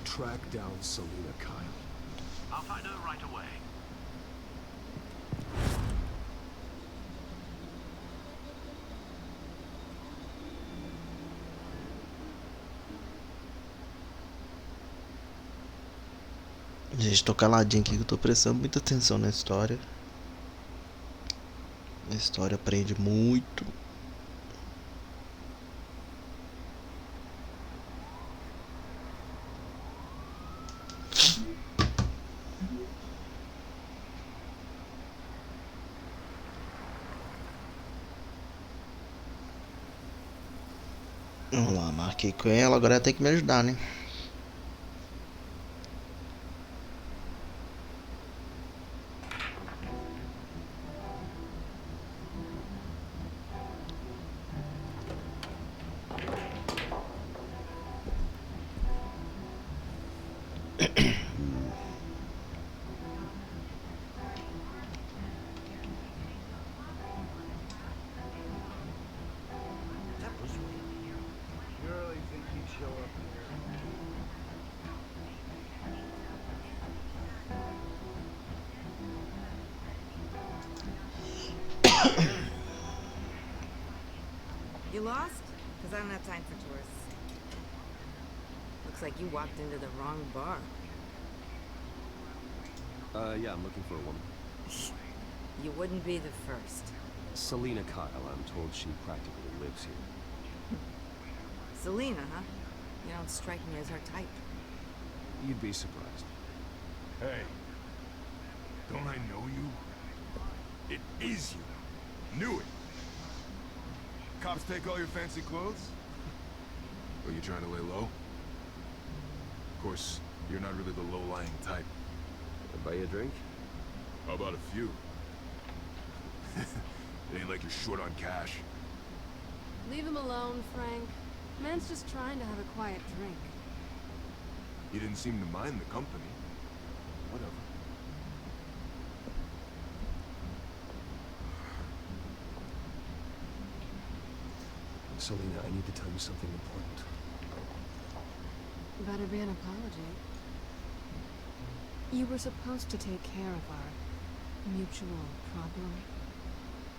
Track down Selena Kyle. I'll find her right away. Gente, tô caladinho aqui que eu tô prestando muita atenção na história. A história aprende muito. Vamos lá, marquei com ela, agora ela tem que me ajudar, né? You lost? Because I don't have time for tourists. Looks like you walked into the wrong bar. Yeah, I'm looking for a woman. You wouldn't be the first. Selena Kyle, I'm told she practically lives here. Selena, huh? You don't strike me as her type. You'd be surprised. Hey, don't I know you? It is you. Knew it. Cops take all your fancy clothes? Are you trying to lay low? Of course, you're not really the low-lying type. Buy you a drink? How about a few? It ain't like you're short on cash. Leave him alone, Frank. Man's just trying to have a quiet drink. He didn't seem to mind the company. Whatever. Selena, I need to tell you something important. Better be an apology. You were supposed to take care of our mutual problem.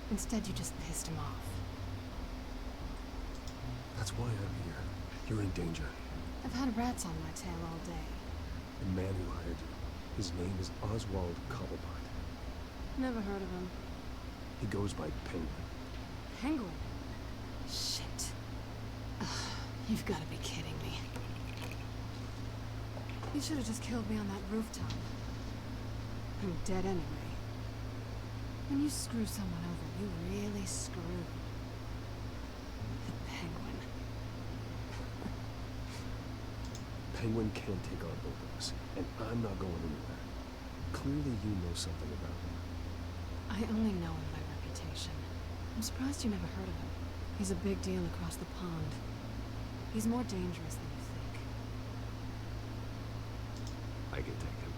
Instead, you just pissed him off. That's why I'm here. You're in danger. I've had rats on my tail all day. The man who hired you, his name is Oswald Cobblepot. Never heard of him. He goes by Penguin. Penguin? Shit. Ugh, you've got to be kidding me. You should have just killed me on that rooftop. I'm dead anyway. When you screw someone over, you really screw. The Penguin. Penguin can't take on both of us, and I'm not going anywhere. Clearly you know something about him. I only know him by reputation. I'm surprised you never heard of him. He's a big deal across the pond. He's more dangerous than you think. I can take him.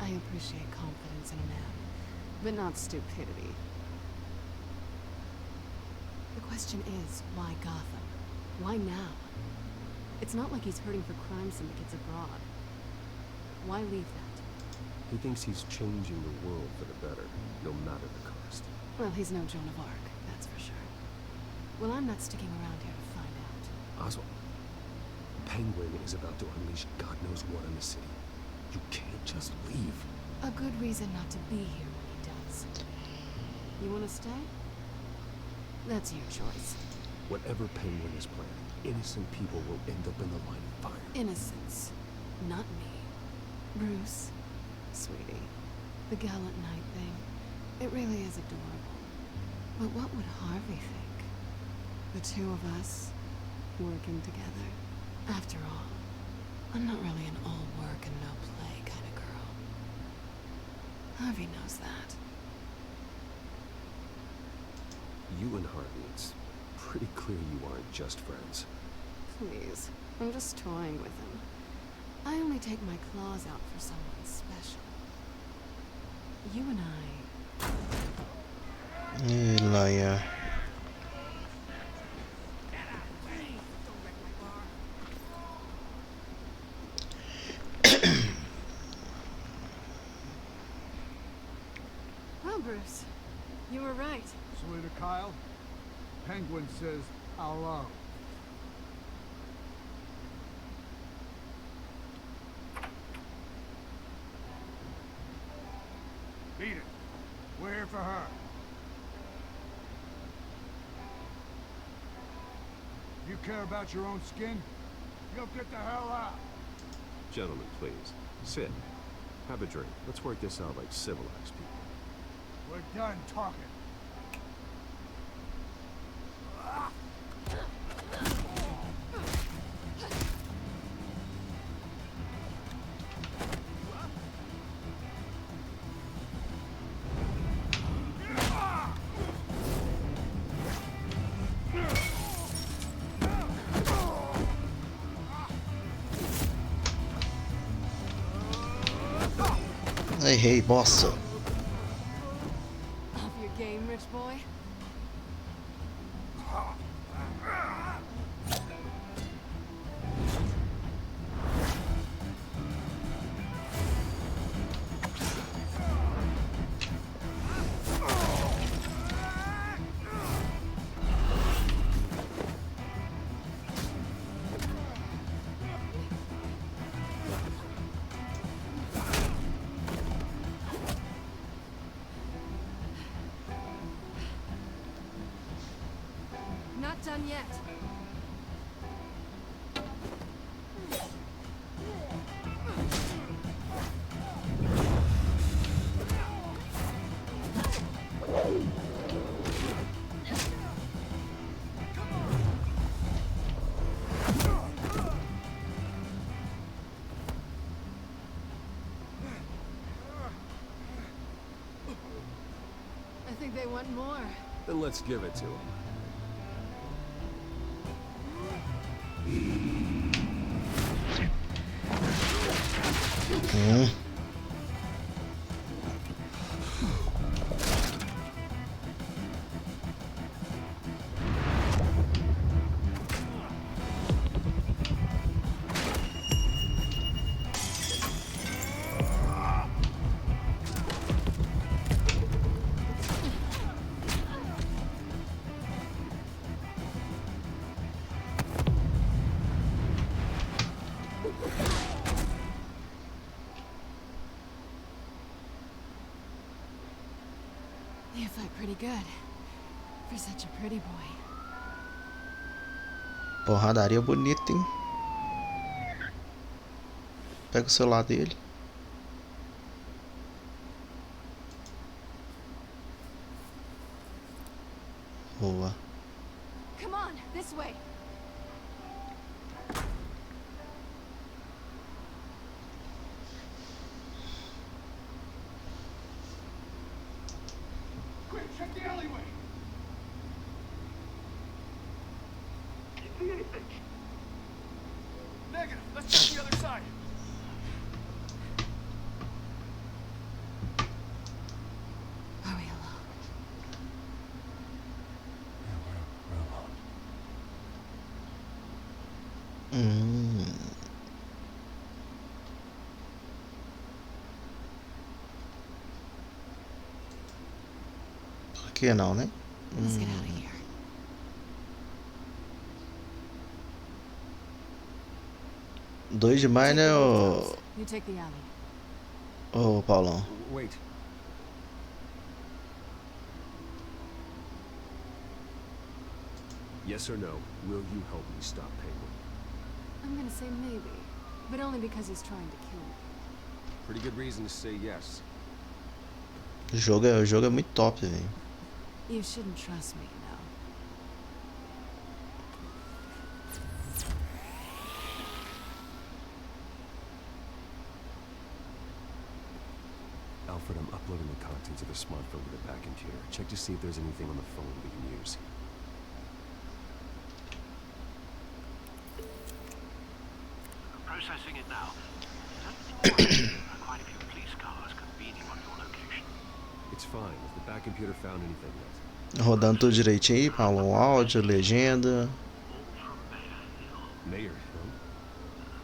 I appreciate confidence in a man, but not stupidity. The question is, why Gotham? Why now? It's not like he's hurting for crime syndicates abroad. Why leave that? He thinks he's changing the world for the better, no matter the cost. Well, he's no Joan of Arc, that's for sure. Well, I'm not sticking around here to find out. Oswald, Penguin is about to unleash God knows what in the city. You can't just leave. A good reason not to be here when he does. You want to stay? That's your choice. Whatever Penguin is planning, innocent people will end up in the line of fire. Innocence. Not me. Bruce, sweetie, the gallant knight thing, it really is adorable. But what would Harvey think? The two of us, working together. After all, I'm not really an all work and no play kind of girl. Harvey knows that. You and Harvey, it's pretty clear you aren't just friends. Please, I'm just toying with him. I only take my claws out for someone special. You and I... Liar. Well, Bruce, you were right. Selena Kyle, Penguin says hello. Beat it. We're here for her. You care about your own skin? You'll get the hell out. Gentlemen, please, sit. Have a drink. Let's work this out like civilized people. We're done talking. Hey, hey, bossa. Off your game, rich boy. Not done yet. like they want more. Then let's give it to them. You fight pretty good. For such a pretty boy. Porradaria bonita, hein? Pega o celular dele. Boa. Come on, this way. Quick, check the alleyway. See anything? Negative. Let's check the other side. Are we alone? Por que não, né? Let's get out of here. Dois demais, né, ô... You take the alley. Ô, Paulão. Wait. Yes or no, will you help me stop Penguin? I'm gonna say maybe, but only because he's trying to kill me. Pretty good reason to say yes. O jogo é muito top, velho. You shouldn't trust me, you know. Alfred, I'm uploading the content to the smartphone to the back computer. Check to see if there's anything on the phone we can use. Processing it now. Quite a few police cars convening on your location. It's fine. If the back computer found anything yet. Rodando tudo direitinho aí, Paulo. Áudio, legenda. Mayor Hill?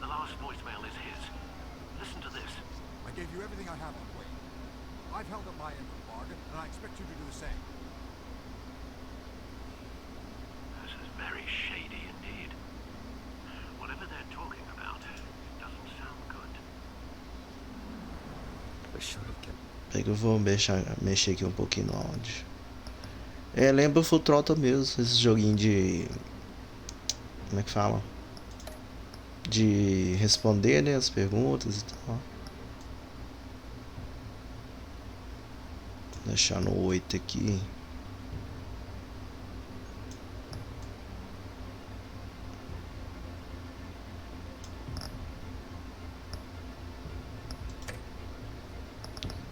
The last voicemail is his. Listen to this. I gave you everything I have on Wayne. I've held up my end of the bargain, and I expect you to do the same. This is very shady indeed. Whatever they're talking about doesn't sound good. I should have kept. Pega, eu vou mexer aqui um pouquinho no áudio. Lembra o Full Throttle mesmo, esse joguinho de... Como é que fala? De responder, né, as perguntas e tal. Vou deixar no 8 aqui.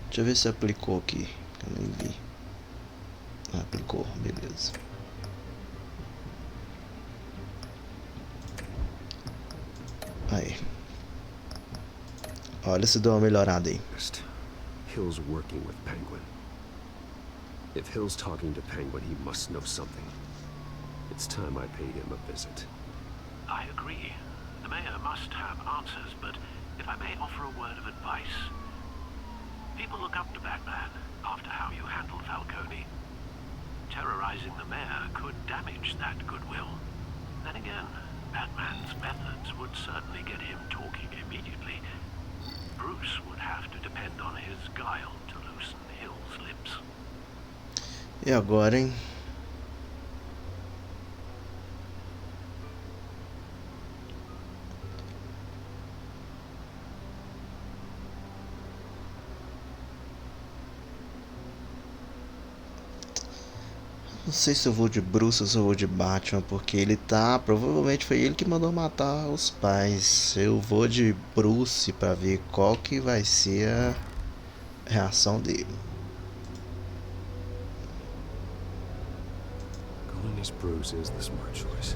Deixa eu ver se aplicou aqui. Eu nem vi. Aplicou, beleza. Aí. Olha se deu uma melhorada aí. Hill's working with Penguin. If Hill's talking to Penguin, he must know something. It's time I paid him a visit. I agree. The mayor must have answers, but if I may offer a word of advice. People look up to Batman after how you handled Falcone. Terrorizing the mayor could damage that goodwill. Then again, Batman's methods would certainly get him talking immediately. Bruce would have to depend on his guile to loosen Hill's lips. E agora, hein? Não sei se eu vou de Bruce ou se eu vou de Batman, porque ele tá... Provavelmente foi ele que mandou matar os pais. Eu vou de Bruce pra ver qual que vai ser a reação dele. Killing as Bruce is the smart choice.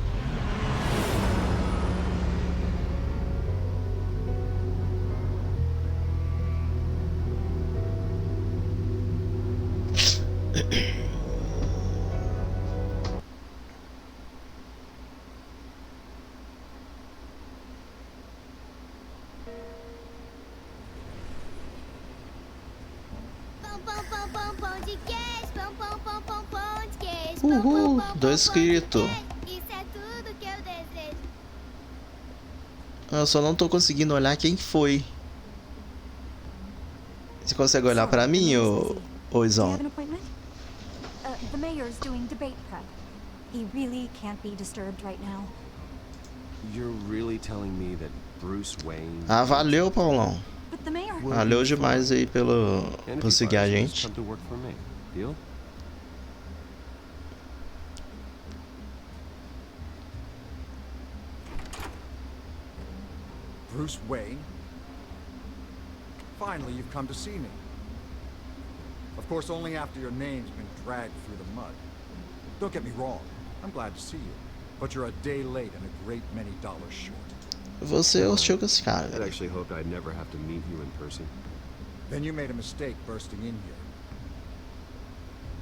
Uhul, 2 inscritos. Eu só não tô conseguindo olhar quem foi. Você consegue olhar pra mim, ô Izon? The mayor's doing debate prep. He really can't be disturbed right now. You're really telling me that Bruce Wayne... Ah, valeu, Paulão. But the mayor... Valeu demais aí por seguir a gente. Come to work for me. Deal? Bruce Wayne? Finally, you've come to see me. Of course, only after your name's been dragged through the mud. Don't get me wrong, I'm glad to see you. But you're a day late and a great many dollars short. Você hostil com esse cara, I velho. actually hoped I'd never have to meet you in person. Then you made a mistake bursting in here.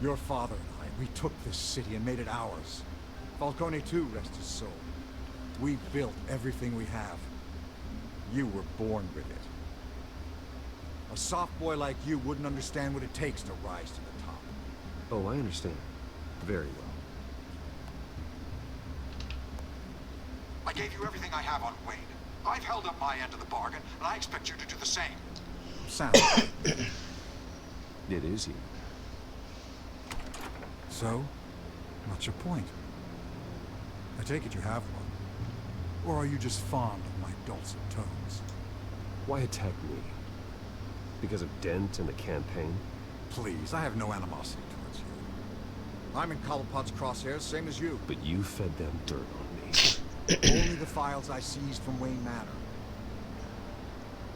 Your father and I, we took this city and made it ours. Falcone too, rest his soul. We built everything we have. You were born with it. A soft boy like you wouldn't understand what it takes to rise to the top. Oh, I understand. Very well. I gave you everything I have on Wayne. I've held up my end of the bargain, and I expect you to do the same. Sam. It is you. So, what's your point? I take it you have one. Or are you just fond of my dulcet tones? Why attack me? Because of Dent and the campaign? Please, I have no animosity towards you. I'm in Cobblepot's crosshairs, same as you. But you fed them dirt on me. Only the files I seized from Wayne Manor.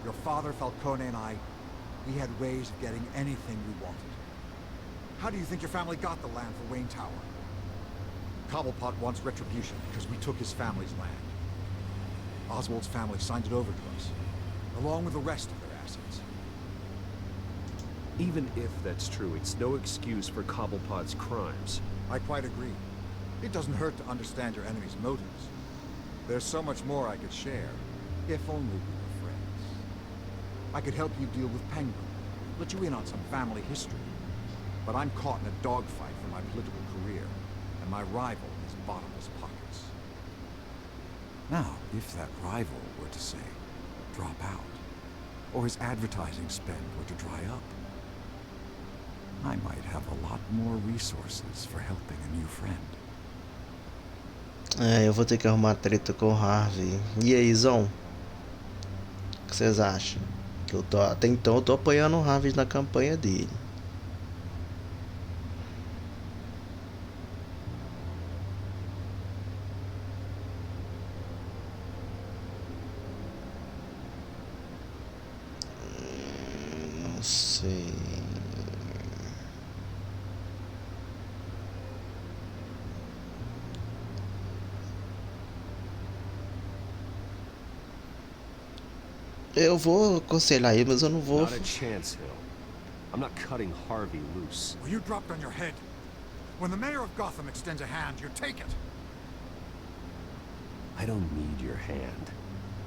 Your father, Falcone, and I, we had ways of getting anything we wanted. How do you think your family got the land for Wayne Tower? Cobblepot wants retribution because we took his family's land. Oswald's family signed it over to us, along with the rest of their assets. Even if that's true, it's no excuse for Cobblepot's crimes. I quite agree. It doesn't hurt to understand your enemy's motives. There's so much more I could share, if only we were friends. I could help you deal with Penguin, let you in on some family history. But I'm caught in a dogfight for my political career, and my rival has bottomless pockets. Now, if that rival were to say, drop out, or his advertising spend were to dry up, I might have a lot more resources for helping a new friend. É, eu vou ter que arrumar treta com o Harvey. E aí, Zon? O que vocês acham? Que até então eu tô apoiando o Harvey na campanha dele. Não sei. Eu vou aconselhar ele, mas eu não vou. Not a chance, Hill. I'm not cutting Harvey loose. Well, you dropped on your head. When the mayor of Gotham extends a hand, you take it. I don't need your hand.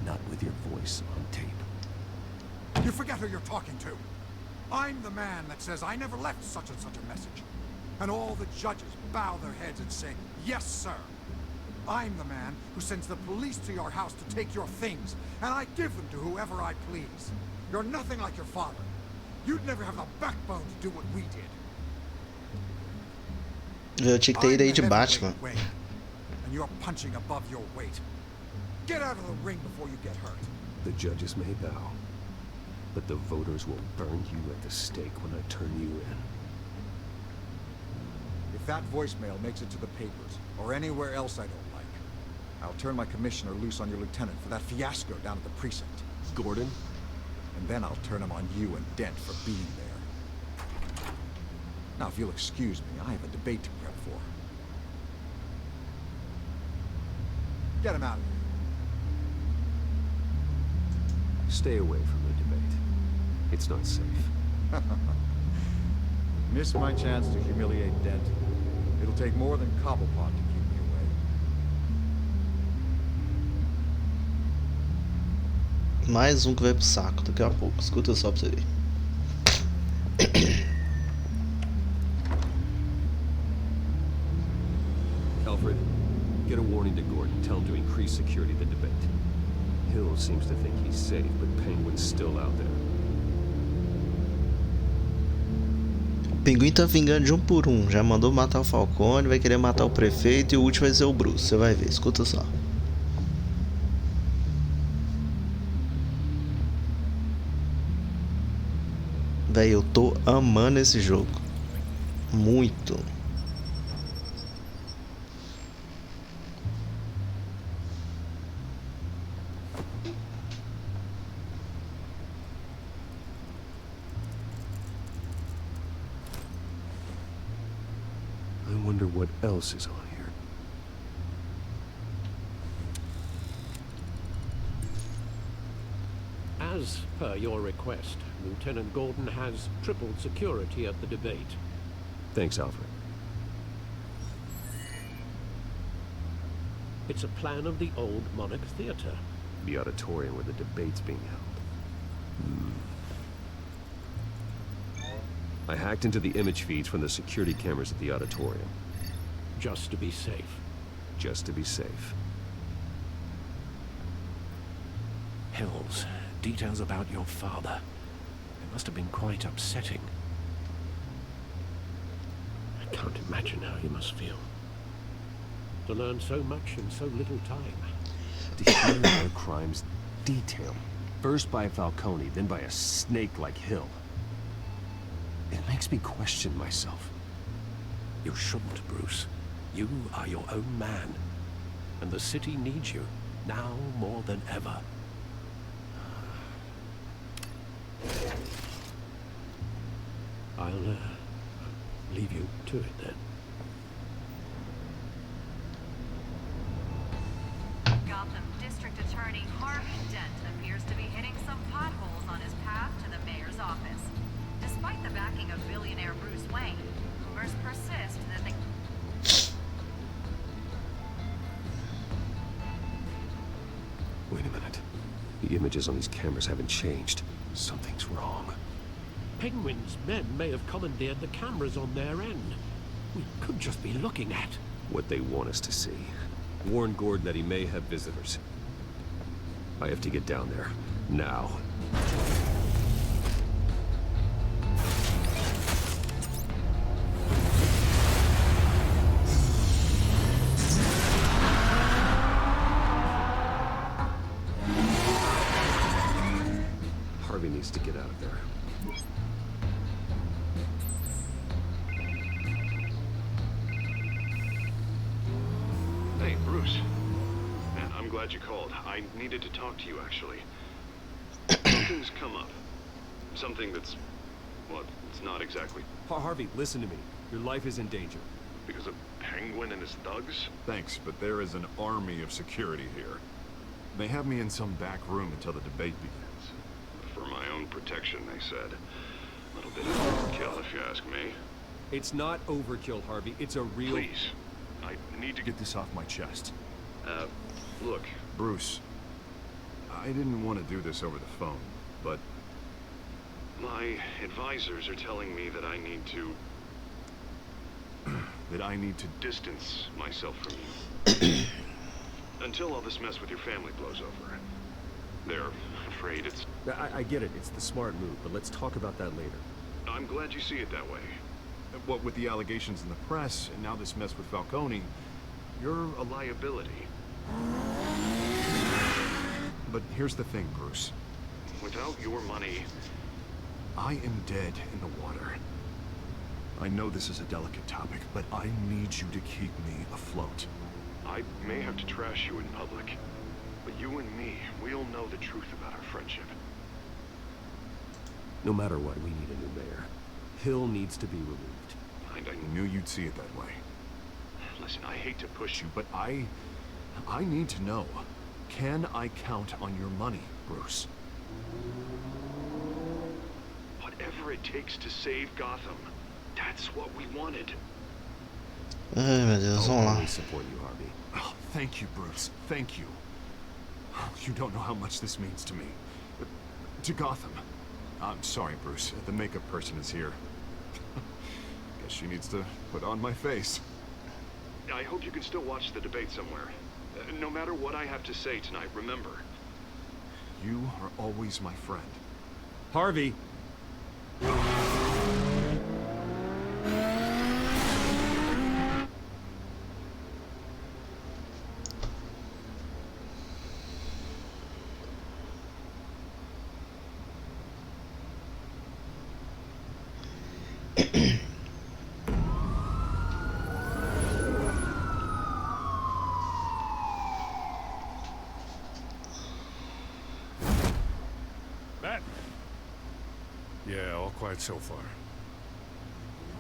Not with your voice on tape. You forget who you're talking to. I'm the man that says I never left such and such a message. And all the judges bow their heads and say, yes, sir. I'm the man who sends the police to your house to take your things, and I give them to whoever I please. You're nothing like your father. You'd never have the backbone to do what we did. Eu tinha que ter ido aí de Batman. And you're punching above your weight. Get out of the ring before you get hurt. The judges may bow, but the voters will burn you at the stake when I turn you in. If that voicemail makes it to the papers, or anywhere else I don't like, I'll turn my commissioner loose on your lieutenant for that fiasco down at the precinct. Gordon? And then I'll turn him on you and Dent for being there. Now, if you'll excuse me, I have a debate to prep for. Get him out of Stay away from the debate. It's not safe. here. Missed my chance to humiliate Dent. It'll take more than Cobblepot to keep me away. Mais um que vai pro saco daqui a pouco. Escuta só pra você ver. Alfred, get a warning to Gordon. Tell him to increase security at the debate. Hill seems to think he's safe, but Penguin's still out there. O Pinguim tá vingando de um por um. Já mandou matar o Falcone, vai querer matar o prefeito e o último vai ser o Bruce. Você vai ver, escuta só. Véi, eu tô amando esse jogo. Muito. I wonder what else is on here. As per your request, Lieutenant Gordon has tripled security at the debate. Thanks, Alfred. It's a plan of the old Monarch Theatre. The auditorium where the debate's being held. I hacked into the image feeds from the security cameras at the auditorium. Just to be safe. Just to be safe. Hills, details about your father. It must have been quite upsetting. I can't imagine how you must feel. To learn so much in so little time. To hear their crimes detailed. First by Falcone, then by a snake like Hill. It makes me question myself. You shouldn't, Bruce. You are your own man. And the city needs you, now more than ever. I'll leave you to it then. Gotham District Attorney Harvey Dent appears to be hitting some potholes on his path to the mayor's office. Despite the backing of billionaire Bruce Wayne, rumors persist that the... Wait a minute. The images on these cameras haven't changed. Something's wrong. Penguin's men may have commandeered the cameras on their end. We could just be looking at What they want us to see. Warn Gordon that he may have visitors. I have to get down there. Now. Harvey needs to get out of there. Hey, Bruce. Man, I'm glad you called. I needed to talk to you, actually. Something's come up. Something that's... well, it's not exactly... Harvey, listen to me. Your life is in danger. Because of Penguin and his thugs? Thanks, but there is an army of security here. They have me in some back room until the debate begins. For my own protection, they said. A little bit of overkill, if you ask me. It's not overkill, Harvey. It's a real... Please. I need to Get this off my chest. look. Bruce, I didn't want to do this over the phone, but... My advisors are telling me that I need to... that I need to... distance myself from you. Until all this mess with your family blows over. They're afraid it's... I get it. It's the smart move, but let's talk about that later. I'm glad you see it that way. What with the allegations in the press, and now this mess with Falcone, You're a liability. But here's the thing, Bruce. Without your money... I am dead in the water. I know this is a delicate topic, but I need you to keep me afloat. I may have to trash you in public, but you and me, we'll know the truth about our friendship. No matter what, we need a new mayor. Hill needs to be removed. I knew you'd see it that way. Listen, I hate to push you, But I I need to know. Can I count on your money, Bruce? Whatever it takes to save Gotham. That's what we wanted. Ai, meu Deus, vamos lá. I support you, Harvey. Oh, thank you, Bruce. Thank you. You don't know how much this means to me. To Gotham. I'm sorry, Bruce. The makeup person is here. Guess she needs to put on my face. I hope you can still watch the debate somewhere. No matter what I have to say tonight, remember. You are always my friend. Harvey. Yeah, all quiet so far.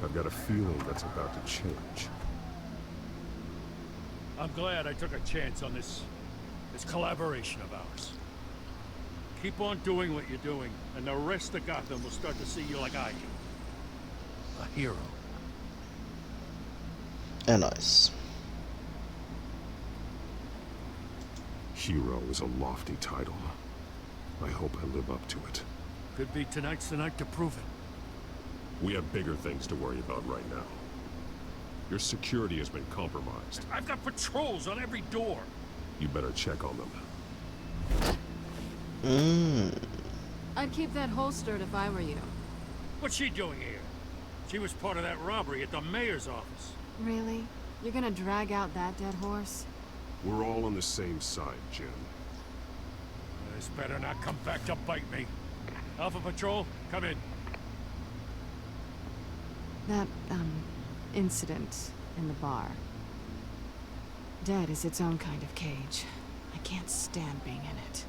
I've got a feeling that's about to change. I'm glad I took a chance on this collaboration of ours. Keep on doing what you're doing, and the rest of Gotham will start to see you like I do. A hero. É nóis. Hero is a lofty title. I hope I live up to it. Could be tonight's the night to prove it. We have bigger things to worry about right now. Your security has been compromised. I've got patrols on every door. You better check on them. I'd keep that holstered if I were you. What's she doing here? She was part of that robbery at the mayor's office. Really? You're gonna drag out that dead horse? We're all on the same side, Jim. This better not come back to bite me. Alpha Patrol, come in. That, incident in the bar. Dead is its own kind of cage. I can't stand being in it.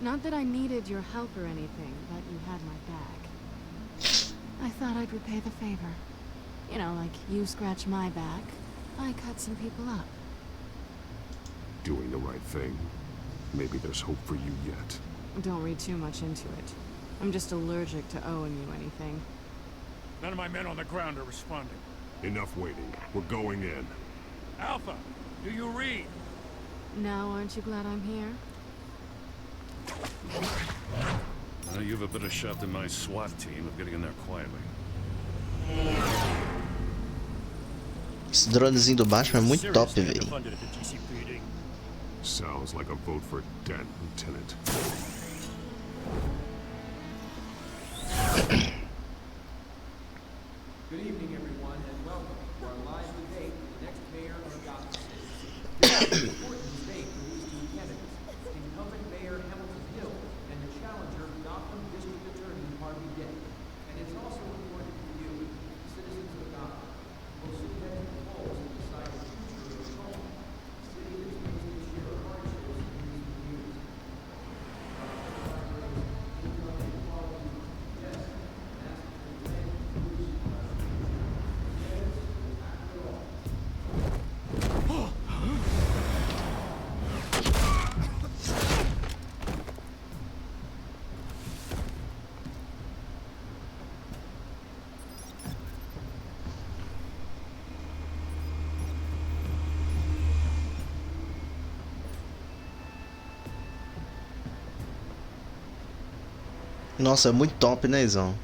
Not that I needed your help or anything, but you had my back. I thought I'd repay the favor. You know, like you scratch my back, I cut some people up. Doing the right thing. Maybe there's hope for you yet. Don't read too much into it. I'm just allergic to owing you anything. None of my men on the ground are responding. Enough waiting. We're going in. Alpha, do you read? Now aren't you glad I'm here? Well, you have a better shot than my SWAT team of getting in there quietly. Esse dronezinho do Batman é muito top, velho. Sounds like a vote for dead lieutenant. Good evening, everyone, and welcome to our live debate for the next mayor of Gotham. This is an important debate for these two candidates, incumbent Mayor Hamilton Hill and the challenger, Gotham District Attorney Harvey Dent. And it's also important for you, citizens of Gotham, who will soon head to the polls to decide the future of your home, a city that's facing sheer hardships in recent years. Income inequality, yes, Nossa, é muito top, né, Izão?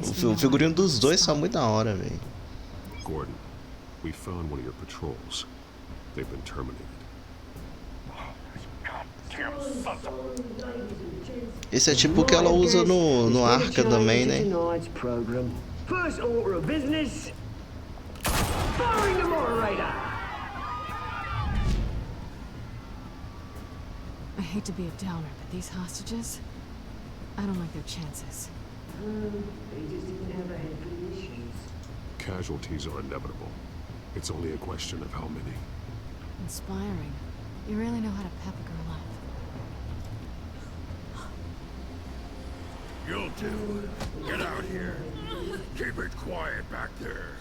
O figurino dos dois são muito da hora, velho. Gordon, we found one of your patrols. They've been terminated. Esse é tipo o que ela usa no Arca também, né? First order of business. Firing the moderator. I hate to be a downer, but these hostages, I don't like their chances. They just didn't have a handful of issues. Casualties are inevitable. It's only a question of how many. Inspiring. You really know how to pep a girl up. You'll do. Get out here. Keep it quiet back there.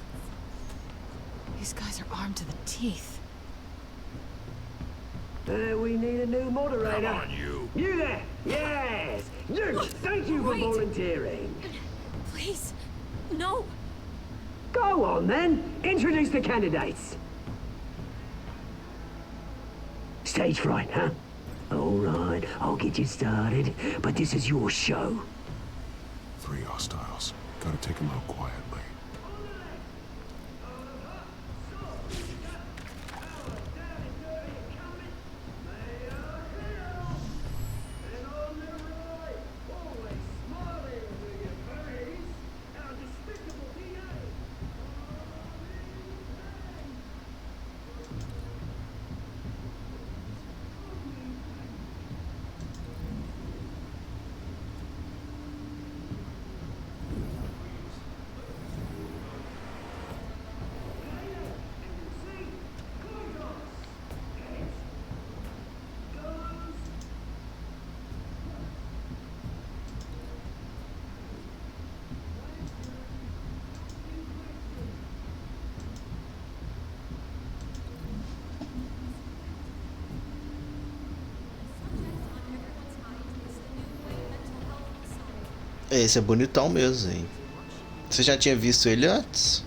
These guys are armed to the teeth. We need a new moderator. Come on, you. You there? Yes. You. Thank you for volunteering. Please, no. Go on then. Introduce the candidates. Stage fright, huh? All right, I'll get you started, but this is your show. 3 hostiles. Gotta take them out quietly. Esse é bonitão mesmo, hein? Você já tinha visto ele antes?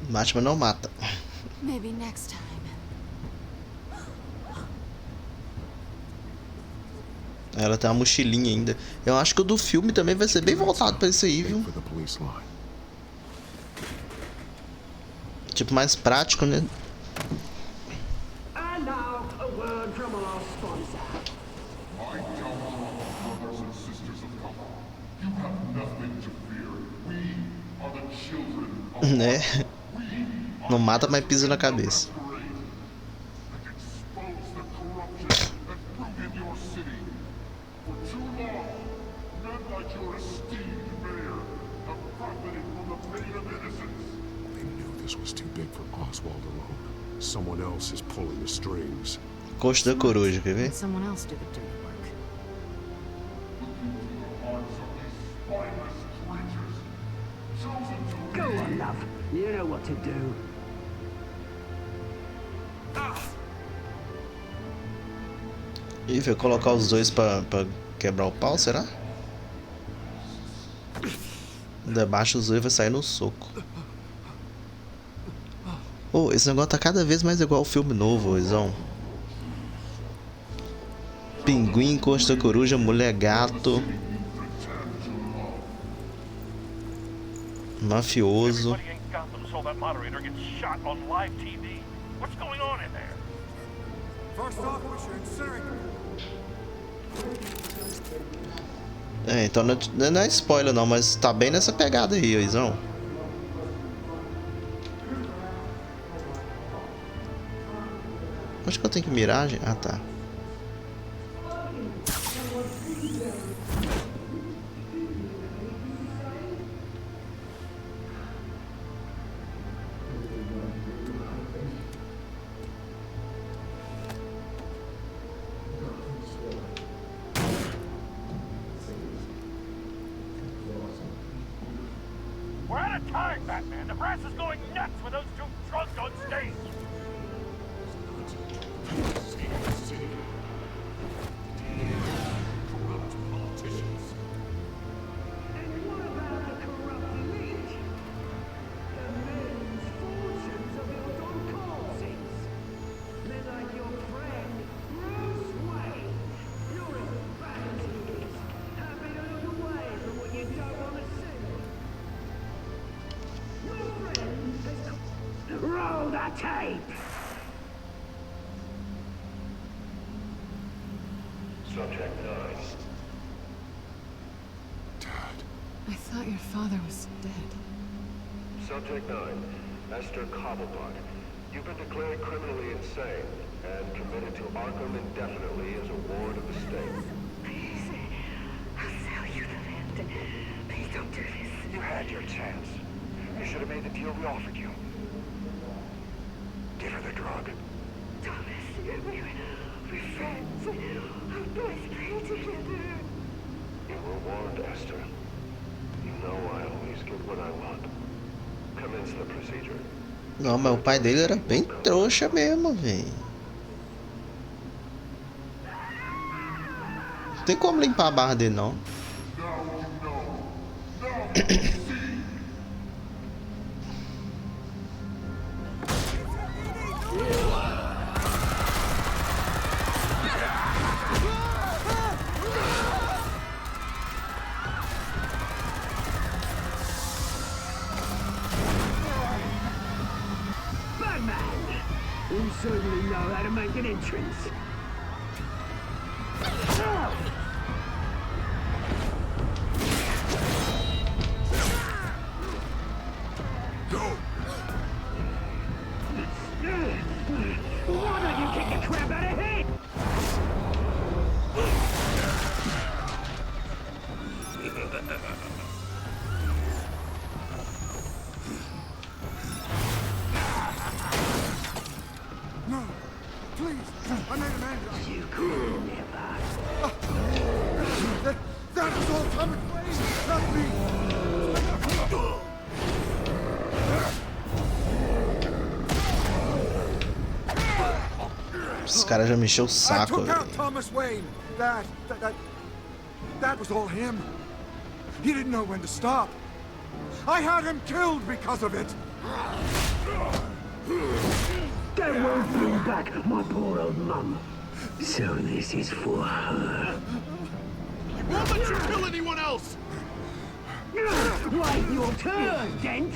Mate, mas não mata. Maybe next time. Ela tem uma mochilinha ainda. Eu acho que o do filme também vai ser bem voltado pra isso aí, viu? Tipo, mais prático, né? And now, a word from our sponsor. My downfall, brothers and sisters of color. You have nothing to fear. We are the children of Né? Não mata, mas pisa na cabeça. Someone else is pulling the strings. Coxa da coruja, quer ver? Someone else do the dirty work. Go on, love. You know what to do. Ih, vai colocar os dois pra quebrar o pau, será? Debaixo os dois vai sair no soco. Oh, esse negócio tá cada vez mais igual ao filme novo, Izão. Pinguim, coxa da coruja, mulher gato. Mafioso. É, então não é spoiler não, mas tá bem nessa pegada aí, Izão. Onde que eu tenho que mirar, gente? Ah, tá. We're out of time, Batman. The press is going nuts with those two drunks on stage. tape! Subject 9. I thought your father was dead. Subject 9. Esther Cobblepot. You've been declared criminally insane and committed to Arkham indefinitely as a ward of the state. Please, I'll sell you the land. Please don't do this. You had your chance. You should have made the deal we offered you. Give her the drug. Thomas, we're friends. Our boys play together. You were warned, Esther. You know I always get what I want. Commence the procedure. Não, mas o pai dele era bem trouxa mesmo, velho. Não tem como limpar a barra dele, não. You certainly know how to make an entrance. Go! Why don't you kick the crap out of him? No! Please! I made a man. You could never. That was all Thomas Wayne, not me! Os caras já mexeu o I saco, took out velho. Thomas Wayne. That was all him. He didn't know when to stop. I had him killed because of it. That won't bring back my poor old mum. So this is for her. I won't let you kill anyone else! Wait your turn, Dent!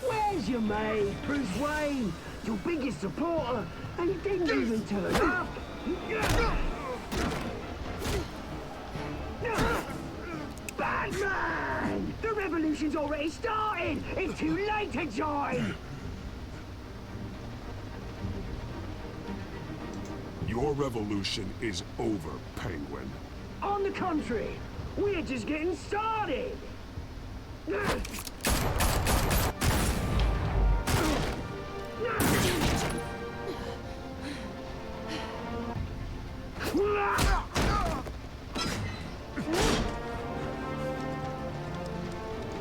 Where's your mate, Bruce Wayne? Your biggest supporter, and he didn't even turn up. Batman! The revolution's already started! It's too late to join! Your revolution is over, Penguin. On the contrary, we're just getting started!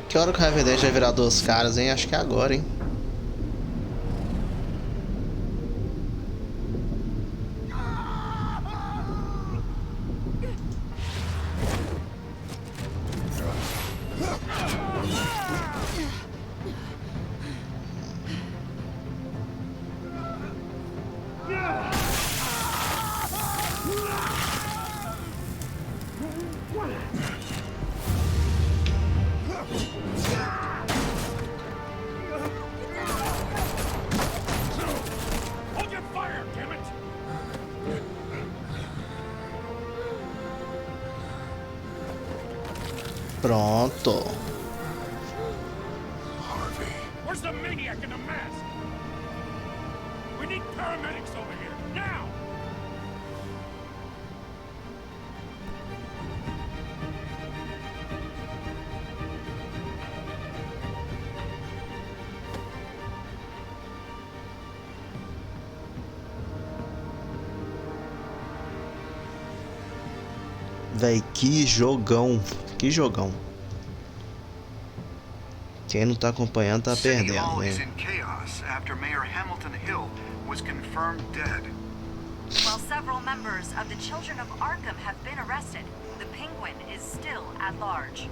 Que hora que o Harvey Dent vai virar duas caras, hein? Acho que é agora, hein? Hold your fire, damn it! Pronto. Where's the maniac in the mask? We need paramedics over here, now! Véi, que jogão. Que jogão. Quem não tá acompanhando tá City perdendo, Hall is né? in chaos after Mayor Hamilton Hill was confirmed dead. While several members of the Children of Arkham have been arrested, the Penguin is still at large.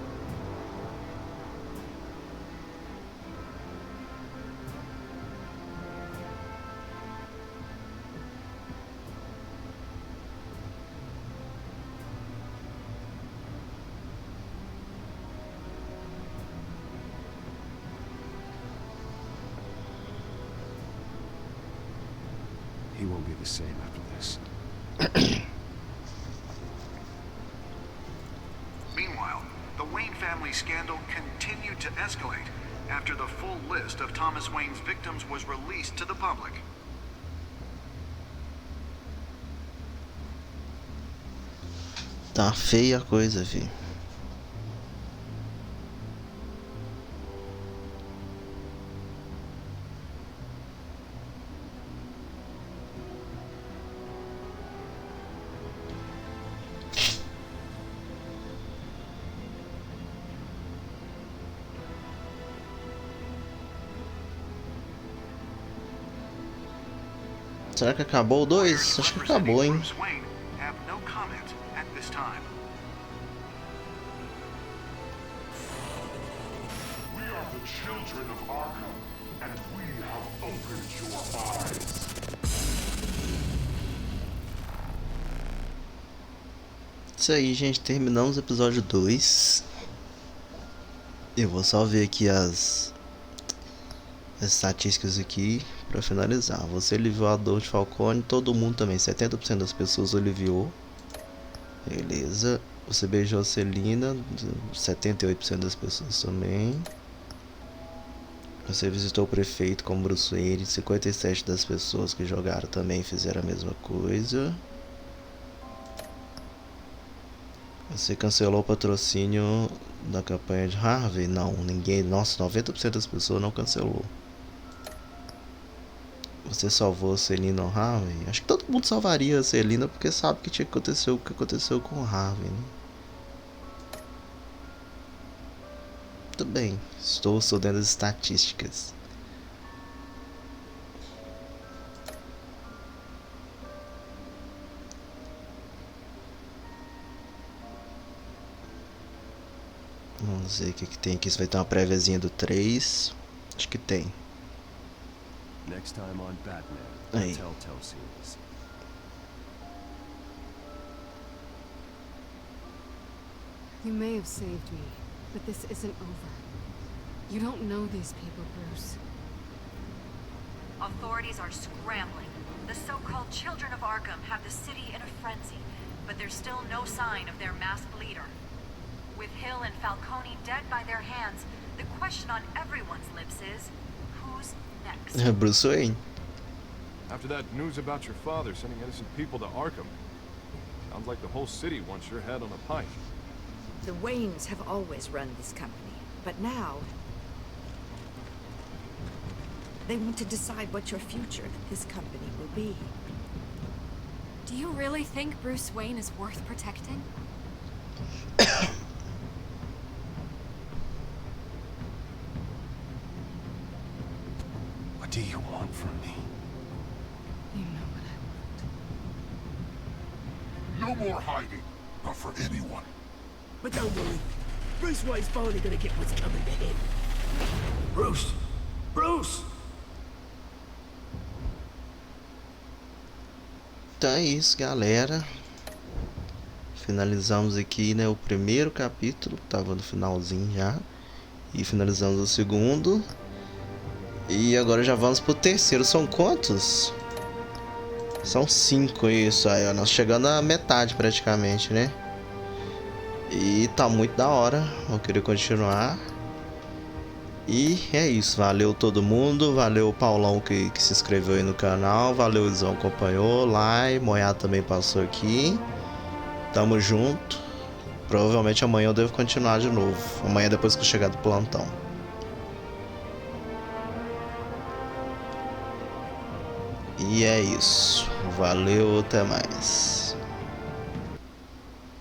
same after this. Meanwhile, the Wayne family scandal continued to escalate after the full list of Thomas Wayne's victims was released to the public. Tá feia a coisa, filho. Será que acabou o 2? Acho que acabou, hein? Bruce Wayne have no comment at this time. We are the children of Arkham, and we have opened your eyes. Isso aí, gente. Terminamos o episódio 2. Eu vou só ver aqui as estatísticas aqui para finalizar. Você aliviou a dor de Falcone, todo mundo também, 70% das pessoas aliviou. Beleza. Você beijou a Celina, 78% das pessoas também. Você visitou o prefeito como Bruce Wayne, 57% das pessoas que jogaram também fizeram a mesma coisa. Você cancelou o patrocínio da campanha de Harvey? Não, ninguém. Nossa, 90% das pessoas não cancelou. Você salvou a Celina ou Harvey? Acho que todo mundo salvaria a Celina porque sabe que tinha que acontecer o que aconteceu com o Harvey, né? Tudo bem, estou estudando as estatísticas. Vamos ver o que tem aqui. Se vai ter uma préviazinha do 3. Acho que tem. Next time on Batman, Aí. the Telltale series. You may have saved me, but this isn't over. You don't know these people, Bruce. Authorities are scrambling. The so-called children of Arkham have the city in a frenzy, but there's still no sign of their masked leader. With Hill and Falcone dead by their hands, the question on everyone's lips is, who's next? Bruce Wayne. After that news about your father sending innocent people to Arkham, sounds like the whole city wants your head on a pike. The Waynes have always run this company, but now they want to decide what your future at this company will be. Do you really think Bruce Wayne is worth protecting? What do you want from me? You know what I want. No more hiding, not for anyone. But don't worry. Bruce Wayne's finally gonna get what's coming to him. Bruce! Bruce! Então é isso, galera. Finalizamos aqui, né, o primeiro capítulo, tava no finalzinho já. E finalizamos o segundo. E agora já vamos pro terceiro. São quantos? São 5, isso aí, ó. Nós chegando à metade praticamente, né? E tá muito da hora. Eu queria continuar. E é isso, valeu todo mundo, valeu o Paulão que se inscreveu aí no canal, valeu o Izão que acompanhou, Lai, Moiado também passou aqui. Tamo junto. Provavelmente amanhã eu devo continuar de novo. Amanhã depois que eu chegar do plantão. E é isso. Valeu, até mais.